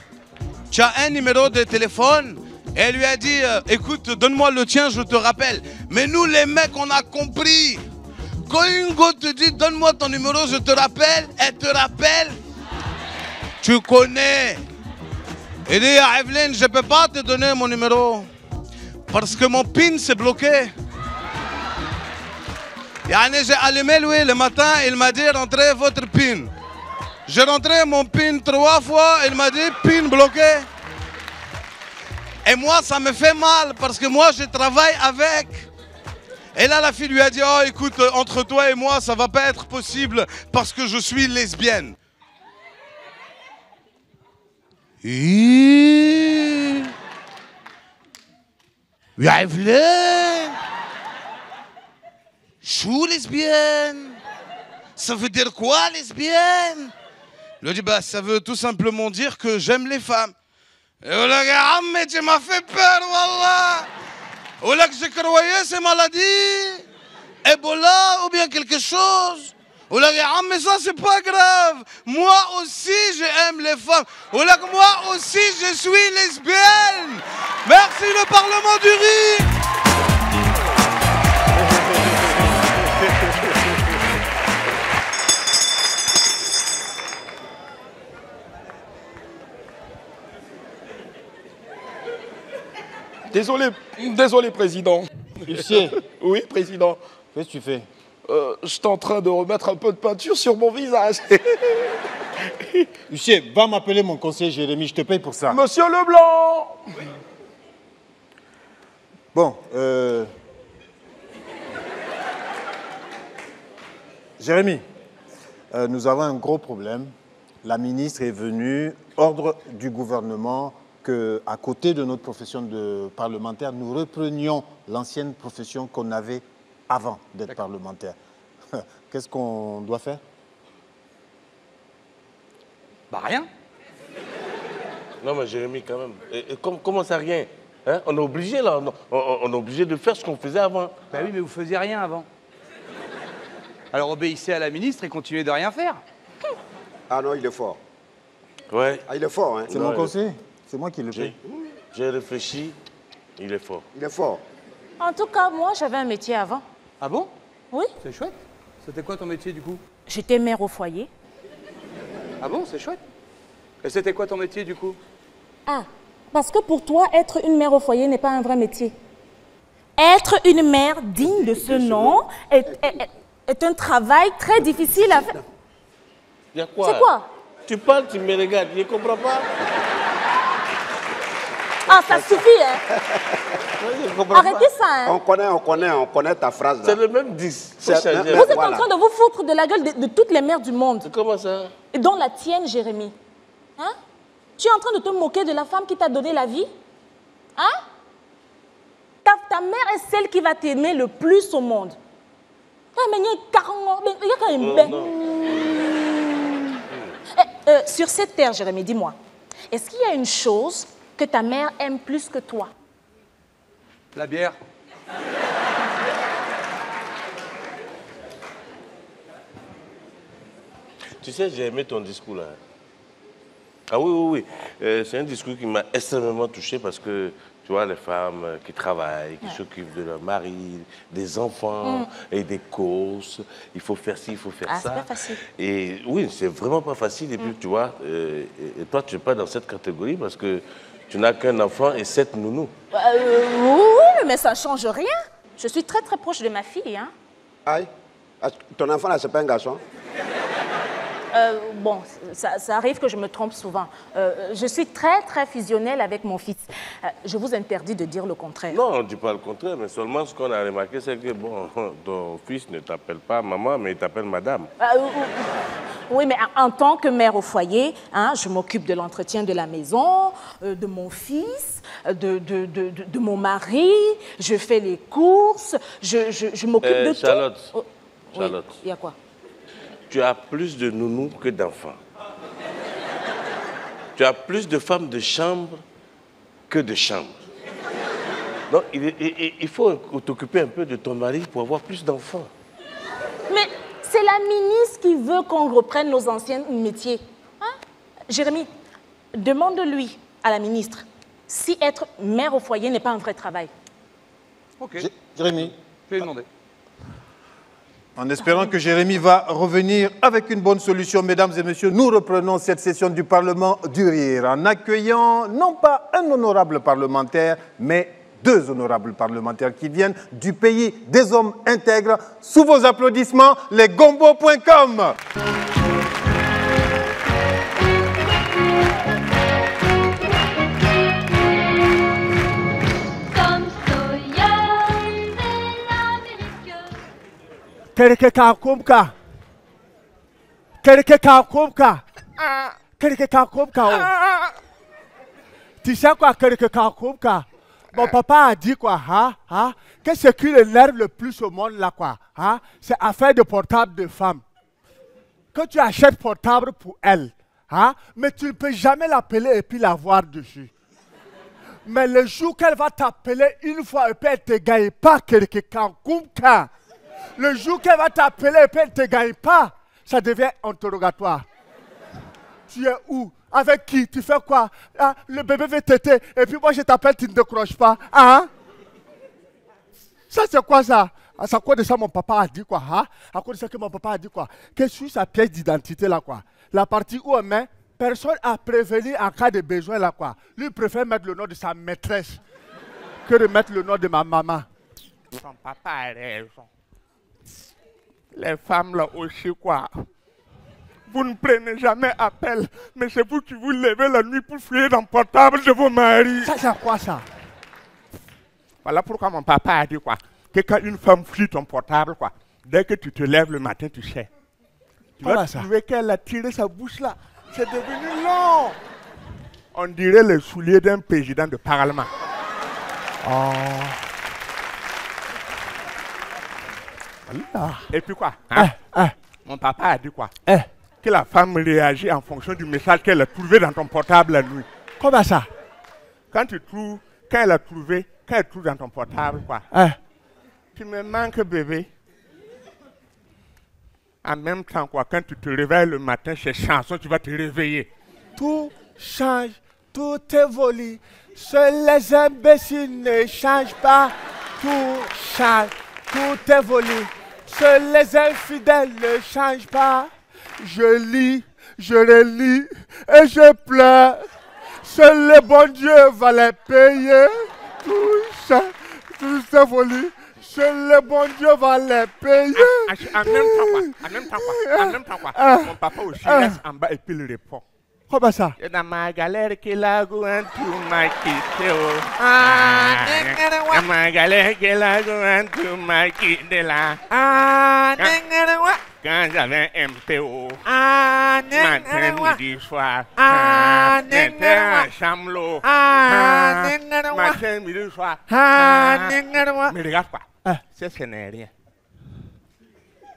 tu as un numéro de téléphone? Et elle lui a dit, écoute, donne-moi le tien, je te rappelle. Mais nous, les mecs, on a compris. Quand une go te dit, donne-moi ton numéro, je te rappelle, elle te rappelle. Tu connais. Il dit à Evelyne, je ne peux pas te donner mon numéro. Parce que mon PIN s'est bloqué. J'ai allumé lui le matin, il m'a dit, rentrez votre PIN. J'ai rentré mon PIN 3 fois, il m'a dit, PIN bloqué. Et moi, ça me fait mal, parce que moi, je travaille avec. Et là, la fille lui a dit, oh, écoute, entre toi et moi, ça ne va pas être possible, parce que je suis lesbienne. Oui, Evelyne, je suis lesbienne. Ça veut dire quoi, lesbienne? Il lui dit, bah, ça veut tout simplement dire que j'aime les femmes. Et oh là, gars, mais tu m'as fait peur, wallah. Oh là, que je croyais ces maladies, Ebola ou bien quelque chose. Oh là, gars, mais ça, c'est pas grave. Moi aussi, j'aime les femmes. Oh là, moi aussi, je suis lesbienne. Merci, le Parlement du Riz.
Désolé, président.
Huissier.
Oui, président.
Qu'est-ce que tu fais?
Je suis en train de remettre un peu de peinture sur mon visage.
Huissier, va m'appeler mon conseiller Jérémy, je te paye pour ça.
Monsieur Leblanc.
Bon, Jérémy, nous avons un gros problème. La ministre est venue, ordre du gouvernement, qu'à côté de notre profession de parlementaire, nous reprenions l'ancienne profession qu'on avait avant d'être parlementaire. Qu'est-ce qu'on doit faire?
Bah rien. Non mais Jérémy, quand même, comment ça rien, hein? On est obligé là, on est obligé de faire ce qu'on faisait avant.
Bah oui, mais vous faisiez rien avant. Alors obéissez à la ministre et continuez de rien faire.
Ah non, il est fort.
Ouais.
Ah, il est fort, hein.
C'est mon conseiller. C'est moi qui le fais.
J'ai réfléchi, il est fort.
Il est fort.
En tout cas, moi, j'avais un métier avant.
Ah bon?
Oui.
C'est chouette. C'était quoi ton métier du coup?
J'étais mère au foyer.
Ah bon, c'est chouette. Et c'était quoi ton métier du coup?
Ah, parce que pour toi, être une mère au foyer n'est pas un vrai métier. Être une mère digne de ce nom est un travail très difficile à faire.
Il y a quoi?
C'est quoi?
Tu parles, tu me regardes, je ne comprends pas.
Ah, ça suffit, hein. Arrêtez ça, hein.
On connaît ta phrase là.
C'est le même 10.
Vous êtes en train de vous foutre de la gueule de toutes les mères du monde.
Comment ça?
Et dont la tienne, Jérémy. Hein? Tu es en train de te moquer de la femme qui t'a donné la vie? Hein? Ta mère est celle qui va t'aimer le plus au monde. Sur cette terre, Jérémy, dis-moi, est-ce qu'il y a une chose que ta mère aime plus que toi?
La bière.
Tu sais, j'ai aimé ton discours là. Ah oui, oui, oui. C'est un discours qui m'a extrêmement touché parce que, tu vois, les femmes qui travaillent, qui s'occupent de leur mari, des enfants et des causes, il faut faire ci, il faut faire ça.
C'est pas facile.
Et oui, c'est vraiment pas facile. Et puis, tu vois, et toi, tu n'es pas dans cette catégorie parce que tu n'as qu'un enfant et 7 nounous.
Oui, mais ça ne change rien. Je suis très, très proche de ma fille. Hein.
Aïe, ton enfant là, c'est pas un garçon?
Bon, ça arrive que je me trompe souvent. Je suis très, très fusionnelle avec mon fils. Je vous interdis de dire le contraire.
Non, on ne dit pas le contraire, mais seulement ce qu'on a remarqué, c'est que, bon, ton fils ne t'appelle pas maman, mais il t'appelle madame.
Oui, mais en tant que mère au foyer, hein, je m'occupe de l'entretien de la maison, de mon fils, de mon mari, je fais les courses, je m'occupe de
Charlotte,
tout.
Charlotte.
Il y a quoi?
Tu as plus de nounous que d'enfants. Tu as plus de femmes de chambre que de chambre. Donc, il faut t'occuper un peu de ton mari pour avoir plus d'enfants.
Mais c'est la ministre qui veut qu'on reprenne nos anciens métiers. Hein? Jérémy, demande-lui à la ministre si être mère au foyer n'est pas un vrai travail.
Ok.
Jérémy.
Je vais lui demander.
En espérant que Jérémy va revenir avec une bonne solution, mesdames et messieurs, nous reprenons cette session du Parlement du Rire en accueillant non pas un honorable parlementaire, mais 2 honorables parlementaires qui viennent du pays des hommes intègres. Sous vos applaudissements, lesgombo.com.
Kereke kakumka. Kereke kakumka. Kereke kakumka. Tu sais quoi, Kereke kakumka? Mon papa a dit quoi, que ce qui l'énerve le plus au monde là, quoi, c'est affaire de portable de femme. Que tu achètes portable pour elle, mais tu ne peux jamais l'appeler et puis la voir dessus. Mais le jour qu'elle va t'appeler une fois et puis elle ne te gagne pas, Kereke kakumka. Le jour qu'elle va t'appeler et puis elle ne te gagne pas, ça devient interrogatoire. Tu es où? Avec qui? Tu fais quoi? Le bébé veut téter et puis moi je t'appelle, tu ne décroches pas. Ça c'est quoi ça? À cause de ça mon papa a dit quoi? À cause de ça que mon papa a dit quoi? Que sur sa pièce d'identité là quoi, la partie où on met, personne a prévenu en cas de besoin là quoi. Lui préfère mettre le nom de sa maîtresse que de mettre le nom de ma maman. Son papa a raison. Les femmes là aussi quoi. Vous ne prenez jamais appel, mais c'est vous qui vous levez la nuit pour fouiller dans le portable de vos maris. Ça c'est quoi ça? Voilà pourquoi mon papa a dit quoi? Que quand une femme fouille ton portable quoi, dès que tu te lèves le matin tu sais. Tu vas trouver qu'elle a tiré sa bouche là. C'est devenu long. On dirait les souliers d'un président de parlement. Oh. Et puis quoi? Mon papa a dit quoi? Que la femme réagit en fonction du message qu'elle a trouvé dans ton portable la nuit. Comment ça? Quand elle trouve dans ton portable quoi. Tu me manques bébé. En même temps quoi, quand tu te réveilles le matin, ces chansons, tu vas te réveiller. Tout change, tout évolue. Seuls les imbéciles ne changent pas. Tout change, tout évolue. Seuls les infidèles ne changent pas. Je lis, je relis et je pleure. Seul le bon Dieu va les payer. Tout ça, tout évolue. Seul le bon Dieu va les payer. En même temps quoi, mon papa aussi reste en bas et puis il répond. Comment ça? C'est dans ma galère qu'il a goûté tout m'a quitté. Dans ma galère qu'il a goûté tout m'a quitté là. Quand j'avais un PO, matin, midi, soir, j'étais à Chamelot, matin, midi, soir. Mais regarde quoi, ça ce n'est rien.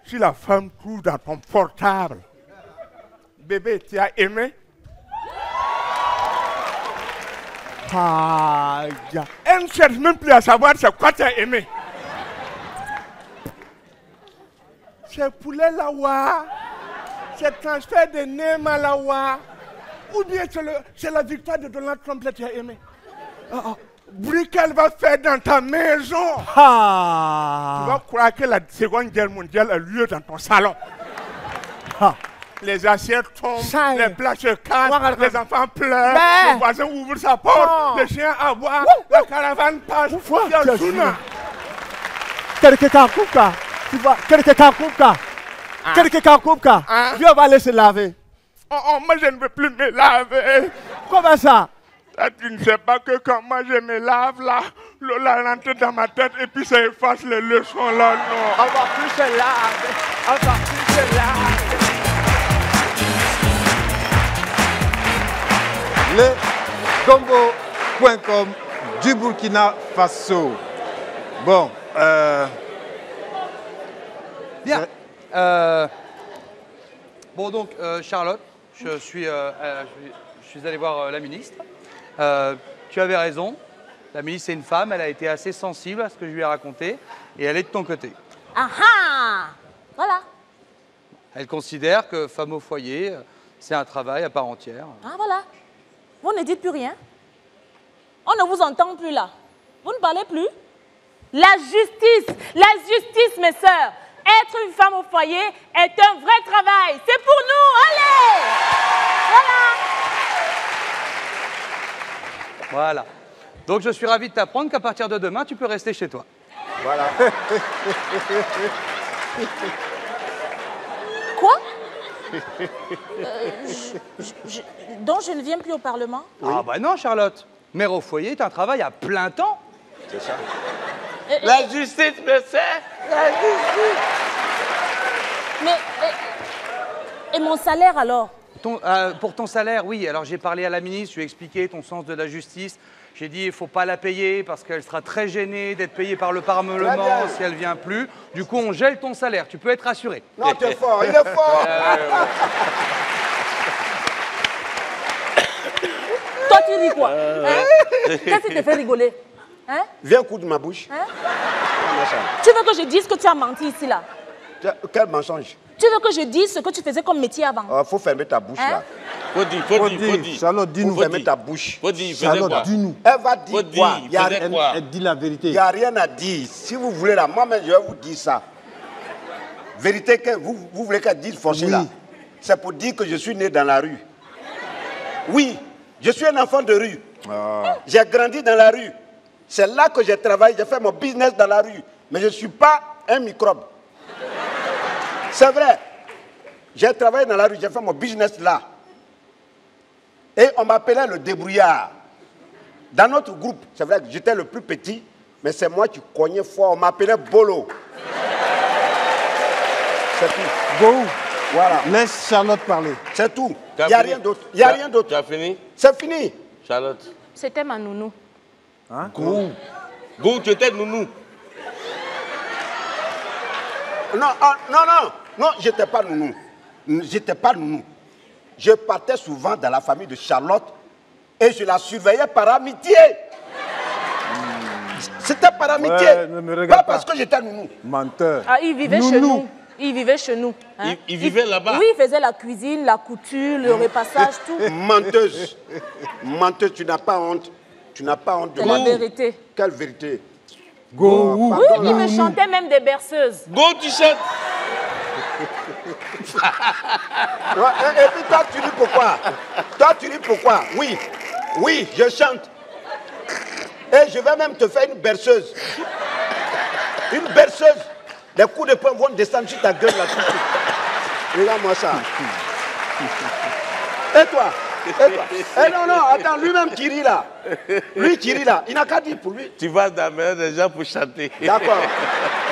Si la femme trouve dans ton portable, bébé, tu as aimé?
Aïe. Elle ne cherche même plus à savoir c'est quoi tu as aimé. C'est poulet lawa, c'est transfert de Nema lawa, ou bien c'est la victoire de Donald Trump que tu as aimé. Bruit qu'elle va faire dans ta maison. Tu vas croire que la Seconde Guerre mondiale a lieu dans ton salon. Les assiettes tombent, les plats se cassent, les enfants pleurent, le voisin ouvre sa porte, le chien aboie, la caravane passe.
Quelqu'un coupe. Tu vois, quelqu'un coupe. Dieu va laisser laver.
Oh, moi je ne veux plus me laver.
Comment ça?
Tu ne sais pas que quand moi je me lave là, l'eau là rentre dans ma tête et puis ça efface les leçons là, non.
On va plus se laver, on va plus se laver.
Lescongo.com du Burkina Faso. Bon,
bien. Bon, donc, Charlotte, je suis allé voir la ministre. Tu avais raison. La ministre, c'est une femme. Elle a été assez sensible à ce que je lui ai raconté. Et elle est de ton côté.
Ah ah! Voilà.
Elle considère que femme au foyer, c'est un travail à part entière.
Ah voilà. Vous ne dites plus rien. On ne vous entend plus là. Vous ne parlez plus. La justice, mes sœurs. Être une femme au foyer est un vrai travail. C'est pour nous. Allez!
Voilà. Donc, je suis ravi de t'apprendre qu'à partir de demain, tu peux rester chez toi.
Voilà.
Quoi? Donc je ne viens plus au Parlement?
Oui. Ah bah non, Charlotte. Mère au foyer est un travail à plein temps.
C'est ça.
La justice, monsieur. La justice.
Mais, et mon salaire alors?
Pour ton salaire, oui. Alors j'ai parlé à la ministre, je lui ai expliqué ton sens de la justice. J'ai dit il ne faut pas la payer parce qu'elle sera très gênée d'être payée par le Parlement si elle ne vient plus. Du coup, on gèle ton salaire. Tu peux être rassuré.
Non, tu es fort, il est fort.
Toi, tu dis quoi? Qu'est-ce qui te fait rigoler? Hein?
Viens coup de ma bouche.
Hein? Tu veux que je dise que tu as menti ici, là?
Quel mensonge?
Tu veux que je dise ce que tu faisais comme métier avant?
Faut fermer ta bouche, là.
Faut dire.
Charlotte, dis-nous.
Faut fermer ta bouche.
Faut dire,
Charlotte, dis-nous.
Elle va dire quoi?
Elle dit la vérité.
Il n'y a rien à dire. Si vous voulez, là, moi-même, je vais vous dire ça. Vérité que vous voulez qu'elle dise forcément là. C'est pour dire que je suis né dans la rue. Oui, je suis un enfant de rue. J'ai grandi dans la rue. C'est là que j'ai travaillé, j'ai fait mon business dans la rue. Mais je ne suis pas un microbe. C'est vrai. J'ai travaillé dans la rue, j'ai fait mon business là. Et on m'appelait le débrouillard. Dans notre groupe, c'est vrai que j'étais le plus petit, mais c'est moi qui cognais fort. On m'appelait Bolo. C'est tout.
Go.
Voilà.
Laisse Charlotte parler.
C'est tout. Il n'y a rien d'autre. Il n'y a rien d'autre.
Tu as fini?
C'est fini.
Charlotte.
C'était ma nounou.
Hein?
Go, tu étais nounou.
Non, j'étais pas nounou. J'étais pas nounou. Je partais souvent dans la famille de Charlotte et je la surveillais par amitié. C'était par amitié.
Ouais, ne me regarde
pas parce que j'étais nounou.
Menteur.
Ah, il vivait chez nous. Il vivait chez nous. Hein?
Il vivait là-bas?
Oui, il faisait la cuisine, la couture, le repassage, tout.
Menteuse. Menteuse, tu n'as pas honte. Tu n'as pas honte de
C'est la vérité.
Quelle vérité?
Go.
Oui, il me chantait même des berceuses.
Go, tu chantes.
Et puis toi, tu dis pourquoi? Toi, tu dis pourquoi? Oui, oui, je chante. Et je vais même te faire une berceuse. Une berceuse. Les coups de poing vont descendre sur ta gueule là tout de suite. Regarde-moi ça. Et toi? Eh non, attends, lui-même qui rit là. Lui qui rit là, il n'a qu'à dire pour lui.
Tu vas dans la maison des gens pour chanter.
D'accord.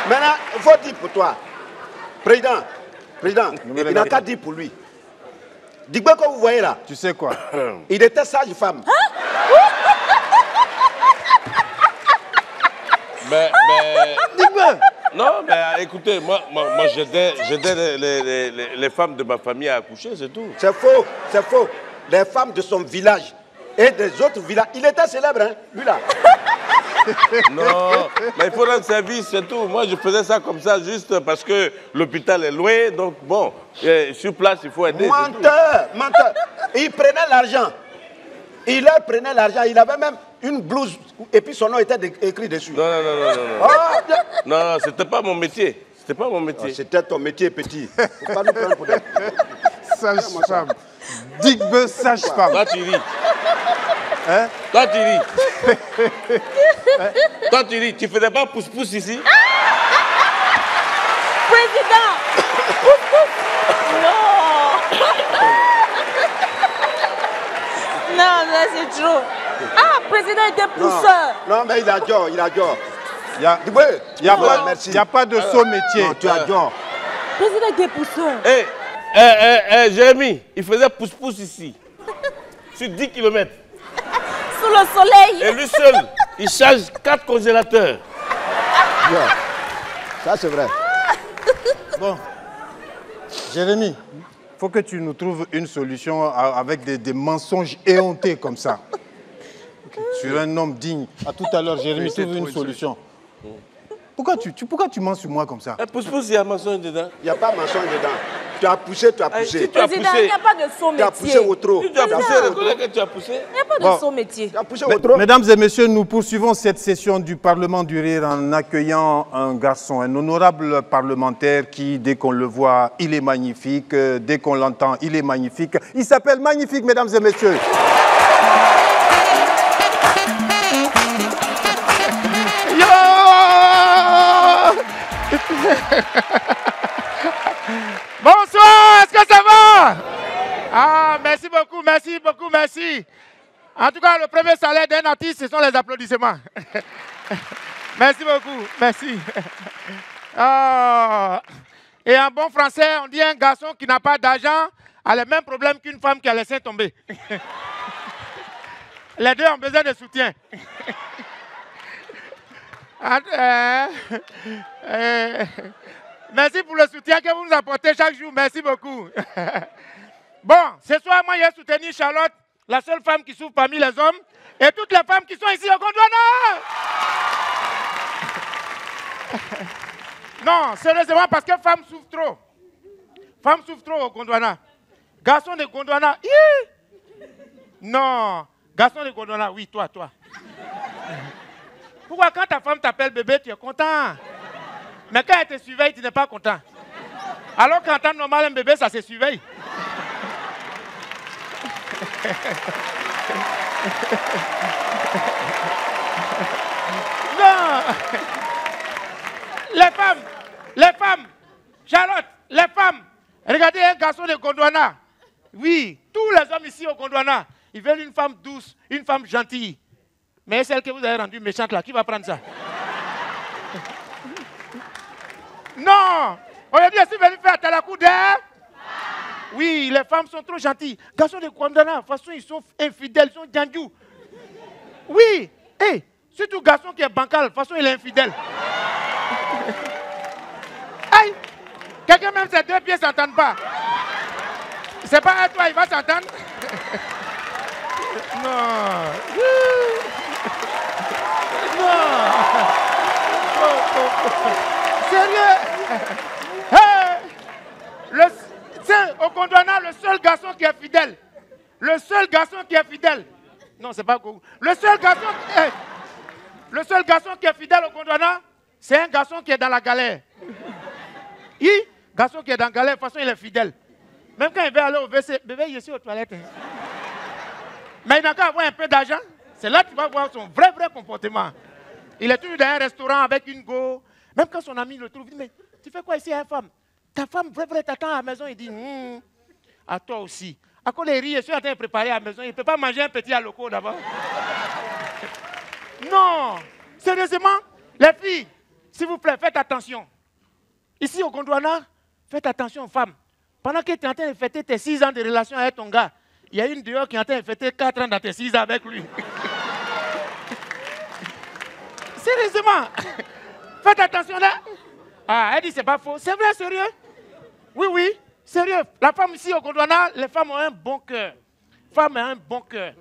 Maintenant, il faut dire pour toi. Président, il n'a qu'à dire pour lui. Dis-moi que vous voyez là.
Tu sais quoi?
Il était sage-femme.
Mais...
Dis-moi.
Non, mais écoutez, moi j'aidais les femmes de ma famille à accoucher, c'est tout.
C'est faux, c'est faux. Les femmes de son village et des autres villas. Il était célèbre, hein, lui là.
Non, mais il faut rendre service, c'est tout. Moi, je faisais ça comme ça juste parce que l'hôpital est loin. Donc, bon, sur place, il faut aider.
Menteur, menteur. Il prenait l'argent. Il leur prenait l'argent. Il avait même une blouse et puis son nom était écrit dessus.
Non, non, non, non, non.
Ah,
non, non, c'était pas mon métier. C'était pas mon métier.
C'était ton métier, petit. Faut pas nous prendre pour des...
Sage-femme. Digbe sage-femme.
Toi, tu ris.
Hein?
Toi, tu ris. Toi, tu ris. Tu faisais pas pouce-pouce ici?
Président! Non! Non, là, c'est trop. Ah, président était pousseur.
Non, mais il a dehors, il a dehors.
Il n'y a pas de saut métier.
Non, tu as dehors.
Président était pousseur.
Jérémy, il faisait pouce-pouce ici. Sur 10 km.
Sous le soleil.
Et lui seul, il charge 4 congélateurs.
Bien. Ça, c'est vrai.
Bon. Jérémy, il faut que tu nous trouves une solution avec des mensonges éhontés comme ça. Sur un homme digne. À tout à l'heure, Jérémy, trouve une solution. Pourquoi tu mens sur moi comme ça?
Pousse-pousse, il y a mensonge dedans.
Il n'y a pas mensonge dedans. Tu as poussé, tu as poussé.
Si tu as
Président,
poussé,
il n'y a pas de saut
tu as
métier.
poussé au trop.
si tu as poussé, reconnais que tu as poussé.
Il n'y a pas de saut métier.
Tu as poussé au trop.
Mesdames et messieurs, nous poursuivons cette session du Parlement du Rire en accueillant un garçon, un honorable parlementaire qui, dès qu'on le voit, il est magnifique. Dès qu'on l'entend, il est magnifique. Il s'appelle Magnifique, mesdames et messieurs.
Bonsoir, est-ce que ça va? Ah, merci beaucoup, merci beaucoup, merci. En tout cas, le premier salaire d'un artiste, ce sont les applaudissements. Merci beaucoup, merci. Ah. Et en bon français, on dit un garçon qui n'a pas d'argent a les mêmes problèmes qu'une femme qui a laissé tomber. Les deux ont besoin de soutien. Merci pour le soutien que vous nous apportez chaque jour. Merci beaucoup. Bon, ce soir, moi, j'ai soutenu Charlotte, la seule femme qui souffre parmi les hommes, et toutes les femmes qui sont ici au Gondwana. Non, sérieusement, parce que femmes souffrent trop. Femmes souffrent trop au Gondwana. Garçon de Gondwana, non. Garçon de Gondwana, oui, toi. Pourquoi quand ta femme t'appelle bébé, tu es content? Mais quand elle te surveille, tu n'es pas content. Alors qu'en temps normal, un bébé, ça se surveille. Non. Les femmes, Charlotte, les femmes, regardez un garçon de Gondwana. Oui, tous les hommes ici au Gondwana, ils veulent une femme douce, une femme gentille. Mais celle que vous avez rendue méchante là, qui va prendre ça? Non! Aujourd'hui, je suis venu faire Talakou d'air. Oui, les femmes sont trop gentilles. Garçons de Gondwana, de toute façon, ils sont infidèles, ils sont djandjou. Oui! Hey, surtout garçon qui est bancal, de toute façon, il est infidèle. Aïe! Quelqu'un même ses deux pieds ne s'entendent pas. C'est pas à toi, il va s'entendre. Non. Sérieux? Hey! C'est au Gondwana le seul garçon qui est fidèle. Le seul garçon qui est fidèle. Non, c'est pas Kougou. Le seul garçon qui est fidèle au Gondwana, c'est un garçon qui est dans la galère. Garçon qui est dans la galère, de toute façon, il est fidèle. Même quand il veut aller au WC, bébé, il est aux toilettes. Mais il n'a qu'à avoir un peu d'argent. C'est là que tu vas voir son vrai comportement. Il est toujours dans un restaurant avec une go. Même quand son ami le trouve, il dit, mais tu fais quoi ici, hein, femme? Ta femme, vrai, t'attend à la maison. Il dit, à toi aussi. À quoi les riz, je suis en train de préparer à la maison. Il ne peut pas manger un petit à loco d'abord. Non, sérieusement, les filles, s'il vous plaît, faites attention. Ici au Gondwana, faites attention aux femmes. Pendant que tu es en train de fêter tes 6 ans de relation avec ton gars, il y a une dehors qui est en train de fêter 4 ans dans tes 6 ans avec lui. Sérieusement, faites attention là. Ah, elle dit c'est pas faux. C'est vrai, sérieux? Oui, sérieux. La femme ici au Gondwana, les femmes ont un bon cœur. Femme a un bon cœur.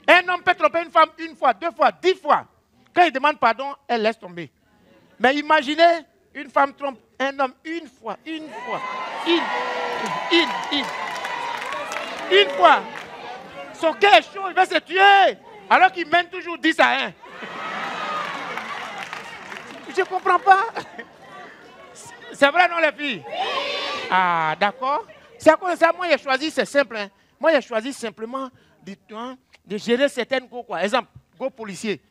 Un homme peut tromper une femme une fois, 2 fois, 10 fois. Quand il demande pardon, elle laisse tomber. Mais imaginez, une femme trompe un homme une fois. Une fois. Son cœur est chaud, il va se tuer. Alors qu'il mène toujours 10 à 1. Je ne comprends pas. C'est vrai, non, les filles? Ah, d'accord. C'est à cause de ça, moi, j'ai choisi, c'est simple. Hein. Moi, j'ai choisi simplement de gérer certaines go, quoi. Exemple, go policier.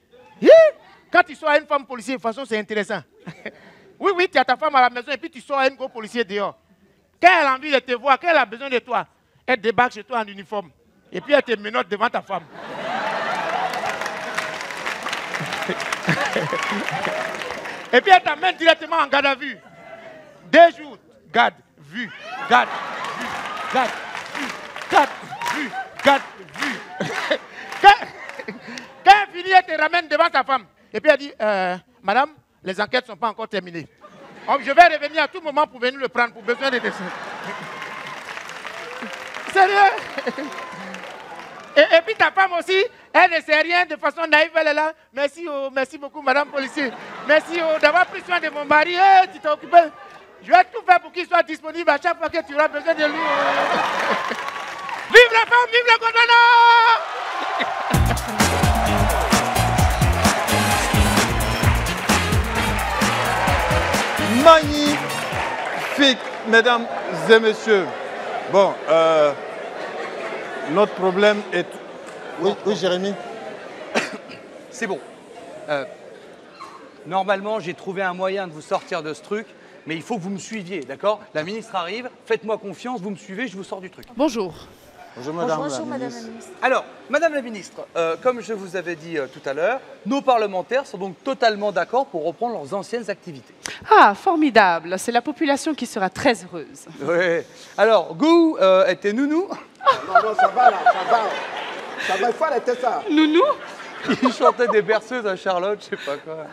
Quand tu sors à une femme policier, de toute façon, c'est intéressant. Oui, tu as ta femme à la maison et puis tu sors à une go policier dehors. Quand elle a envie de te voir, quand elle a besoin de toi, elle débarque chez toi en uniforme. Et puis elle te menotte devant ta femme. Et puis elle t'amène directement en garde à vue. 2 jours, garde, vue, garde, vue, garde, vue, garde, vue, garde, vue. Quand elle finit, elle te ramène devant ta femme. Et puis elle dit, madame, les enquêtes ne sont pas encore terminées. Je vais revenir à tout moment pour venir le prendre pour besoin de dessins. Sérieux? Et puis ta femme aussi, elle ne sait rien de façon naïve, elle est là. Merci, merci beaucoup, madame policier. Merci d'avoir pris soin de mon mari. Tu t'es occupé. Je vais tout faire pour qu'il soit disponible à chaque fois que tu auras besoin de lui. Vive la femme, vive le gouvernement!
Magnifique, mesdames et messieurs. Bon, notre problème est... Oui, Jérémy.
C'est bon. Normalement, j'ai trouvé un moyen de vous sortir de ce truc, mais il faut que vous me suiviez, d'accord? La ministre arrive, faites-moi confiance, vous me suivez, je vous sors du truc.
Bonjour.
Bonjour, madame,
Bonjour,
la
madame
ministre.
la ministre.
Alors, madame la ministre, comme je vous avais dit tout à l'heure, nos parlementaires sont donc totalement d'accord pour reprendre leurs anciennes activités.
Ah, formidable. C'est la population qui sera très heureuse.
Oui. Alors, Gou était nounou.
Non, ça va là, ça va. Ça va, il faut arrêter ça.
Nounou?
Il chantait des berceuses à Charlotte, je sais pas quoi.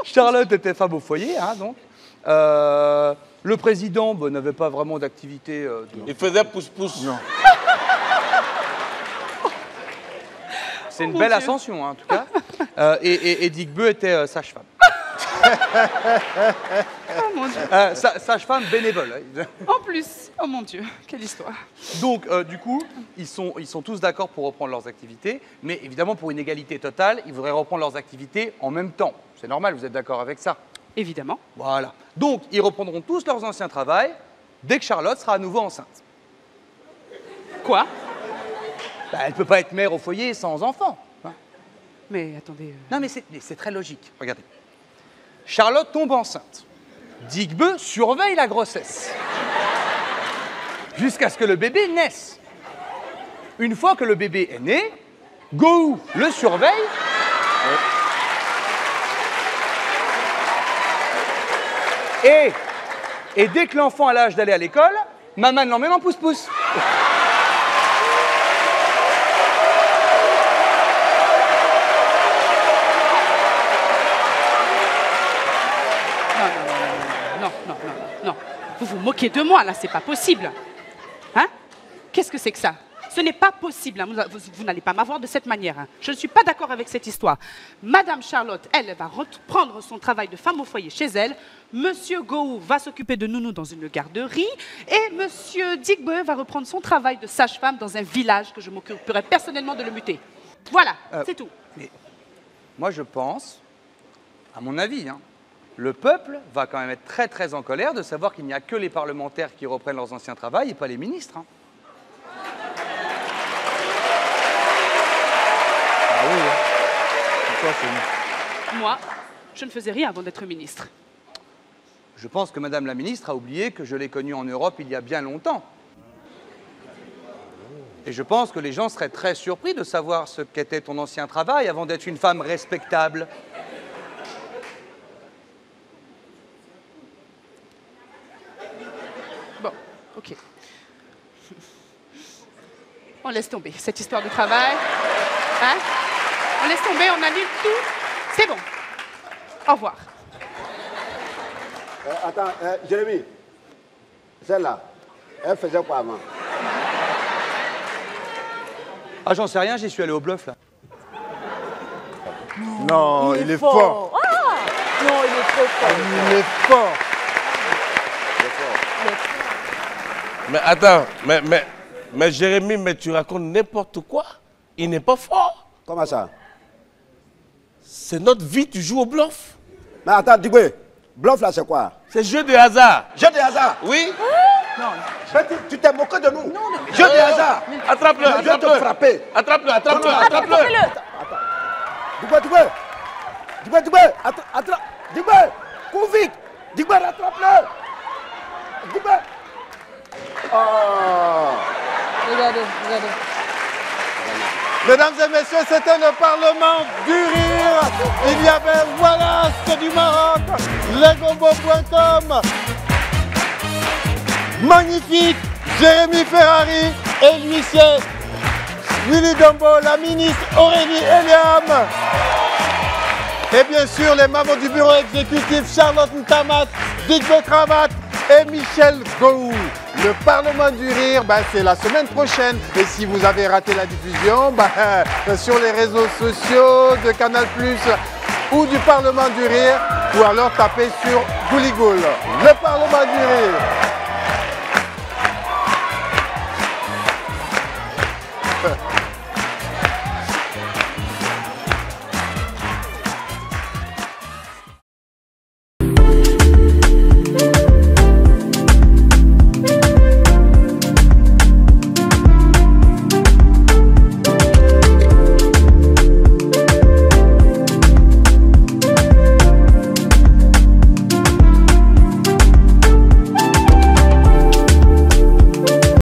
Charlotte était femme au foyer, hein, donc. Le président n'avait pas vraiment d'activité.
Il faisait pouce-pouce.
Non.
C'est une
mon
belle
Dieu.
ascension, hein, en tout cas. Et Digbeu était sage-femme.
Oh mon Dieu.
Sage-femme bénévole.
En plus, oh mon Dieu, quelle histoire.
Donc, du coup, ils sont tous d'accord pour reprendre leurs activités, mais évidemment, pour une égalité totale, ils voudraient reprendre leurs activités en même temps. C'est normal, vous êtes d'accord avec ça?
Évidemment.
Voilà. Donc, ils reprendront tous leurs anciens travails dès que Charlotte sera à nouveau enceinte.
Quoi?
Bah, elle ne peut pas être mère au foyer sans enfant. Hein.
Mais attendez.
Non, mais c'est très logique. Regardez. Charlotte tombe enceinte. Digbeu surveille la grossesse. Jusqu'à ce que le bébé naisse. Une fois que le bébé est né, Gou le surveille. Et dès que l'enfant a l'âge d'aller à l'école, maman l'emmène en pouce-pouce.
Non. Vous vous moquez de moi, là, c'est pas possible. Hein? Qu'est-ce que c'est que ça? Ce n'est pas possible. Hein. Vous n'allez pas m'avoir de cette manière. Hein. Je ne suis pas d'accord avec cette histoire. Madame Charlotte, elle va reprendre son travail de femme au foyer chez elle. Monsieur Gou va s'occuper de nounou dans une garderie. Et Monsieur Digbeu va reprendre son travail de sage-femme dans un village que je m'occuperai personnellement de le muter. Voilà, c'est tout.
Mais moi, je pense, à mon avis, hein, le peuple va quand même être très très en colère de savoir qu'il n'y a que les parlementaires qui reprennent leurs anciens travails et pas les ministres. Hein.
Ah oui, hein. Pourquoi c'est nous?
Moi, je ne faisais rien avant d'être ministre.
Je pense que Madame la ministre a oublié que je l'ai connue en Europe il y a bien longtemps. Et je pense que les gens seraient très surpris de savoir ce qu'était ton ancien travail avant d'être une femme respectable.
Bon, ok. On laisse tomber cette histoire de travail. Hein? On laisse tomber, on annule tout. C'est bon. Au revoir.
Attends, Jérémy, celle-là, elle faisait quoi avant?
Ah, j'en sais rien, j'y suis allé au bluff, là.
Non, il est fort.
Ah, non, il est trop fort.
Il est fort.
Mais attends, mais Jérémy, mais tu racontes n'importe quoi. Il n'est pas fort.
Comment ça?
C'est notre vie, tu joues au bluff.
Mais attends, Diboué, bluff là, c'est quoi?
C'est jeu de hasard.
Jeu de hasard?
Oui.
Non, tu t'es moqué de nous. Non, jeu de hasard.
Attrape-le,
Je vais te frapper.
Attrape-le, attrape-le, attrape-le.
Diboué, attrape. Diboué, cours vite. Diboué, rattrape-le. Diboué. Oh.
Regardez.
Mesdames et messieurs, c'était le Parlement du Rire. Il y avait Wallace du Maroc, lesgombo.com, magnifique, Jérémy Ferrari et l'huissier Willy Dombo, la ministre Aurélie Eliam. Et bien sûr, les membres du bureau exécutif, Charlotte Ntamat, Digbe Cravate et Michel Gou. Le Parlement du Rire, c'est la semaine prochaine. Et si vous avez raté la diffusion, sur les réseaux sociaux de Canal+, ou du Parlement du Rire, ou alors tapez sur Gouligoul. Le Parlement du Rire.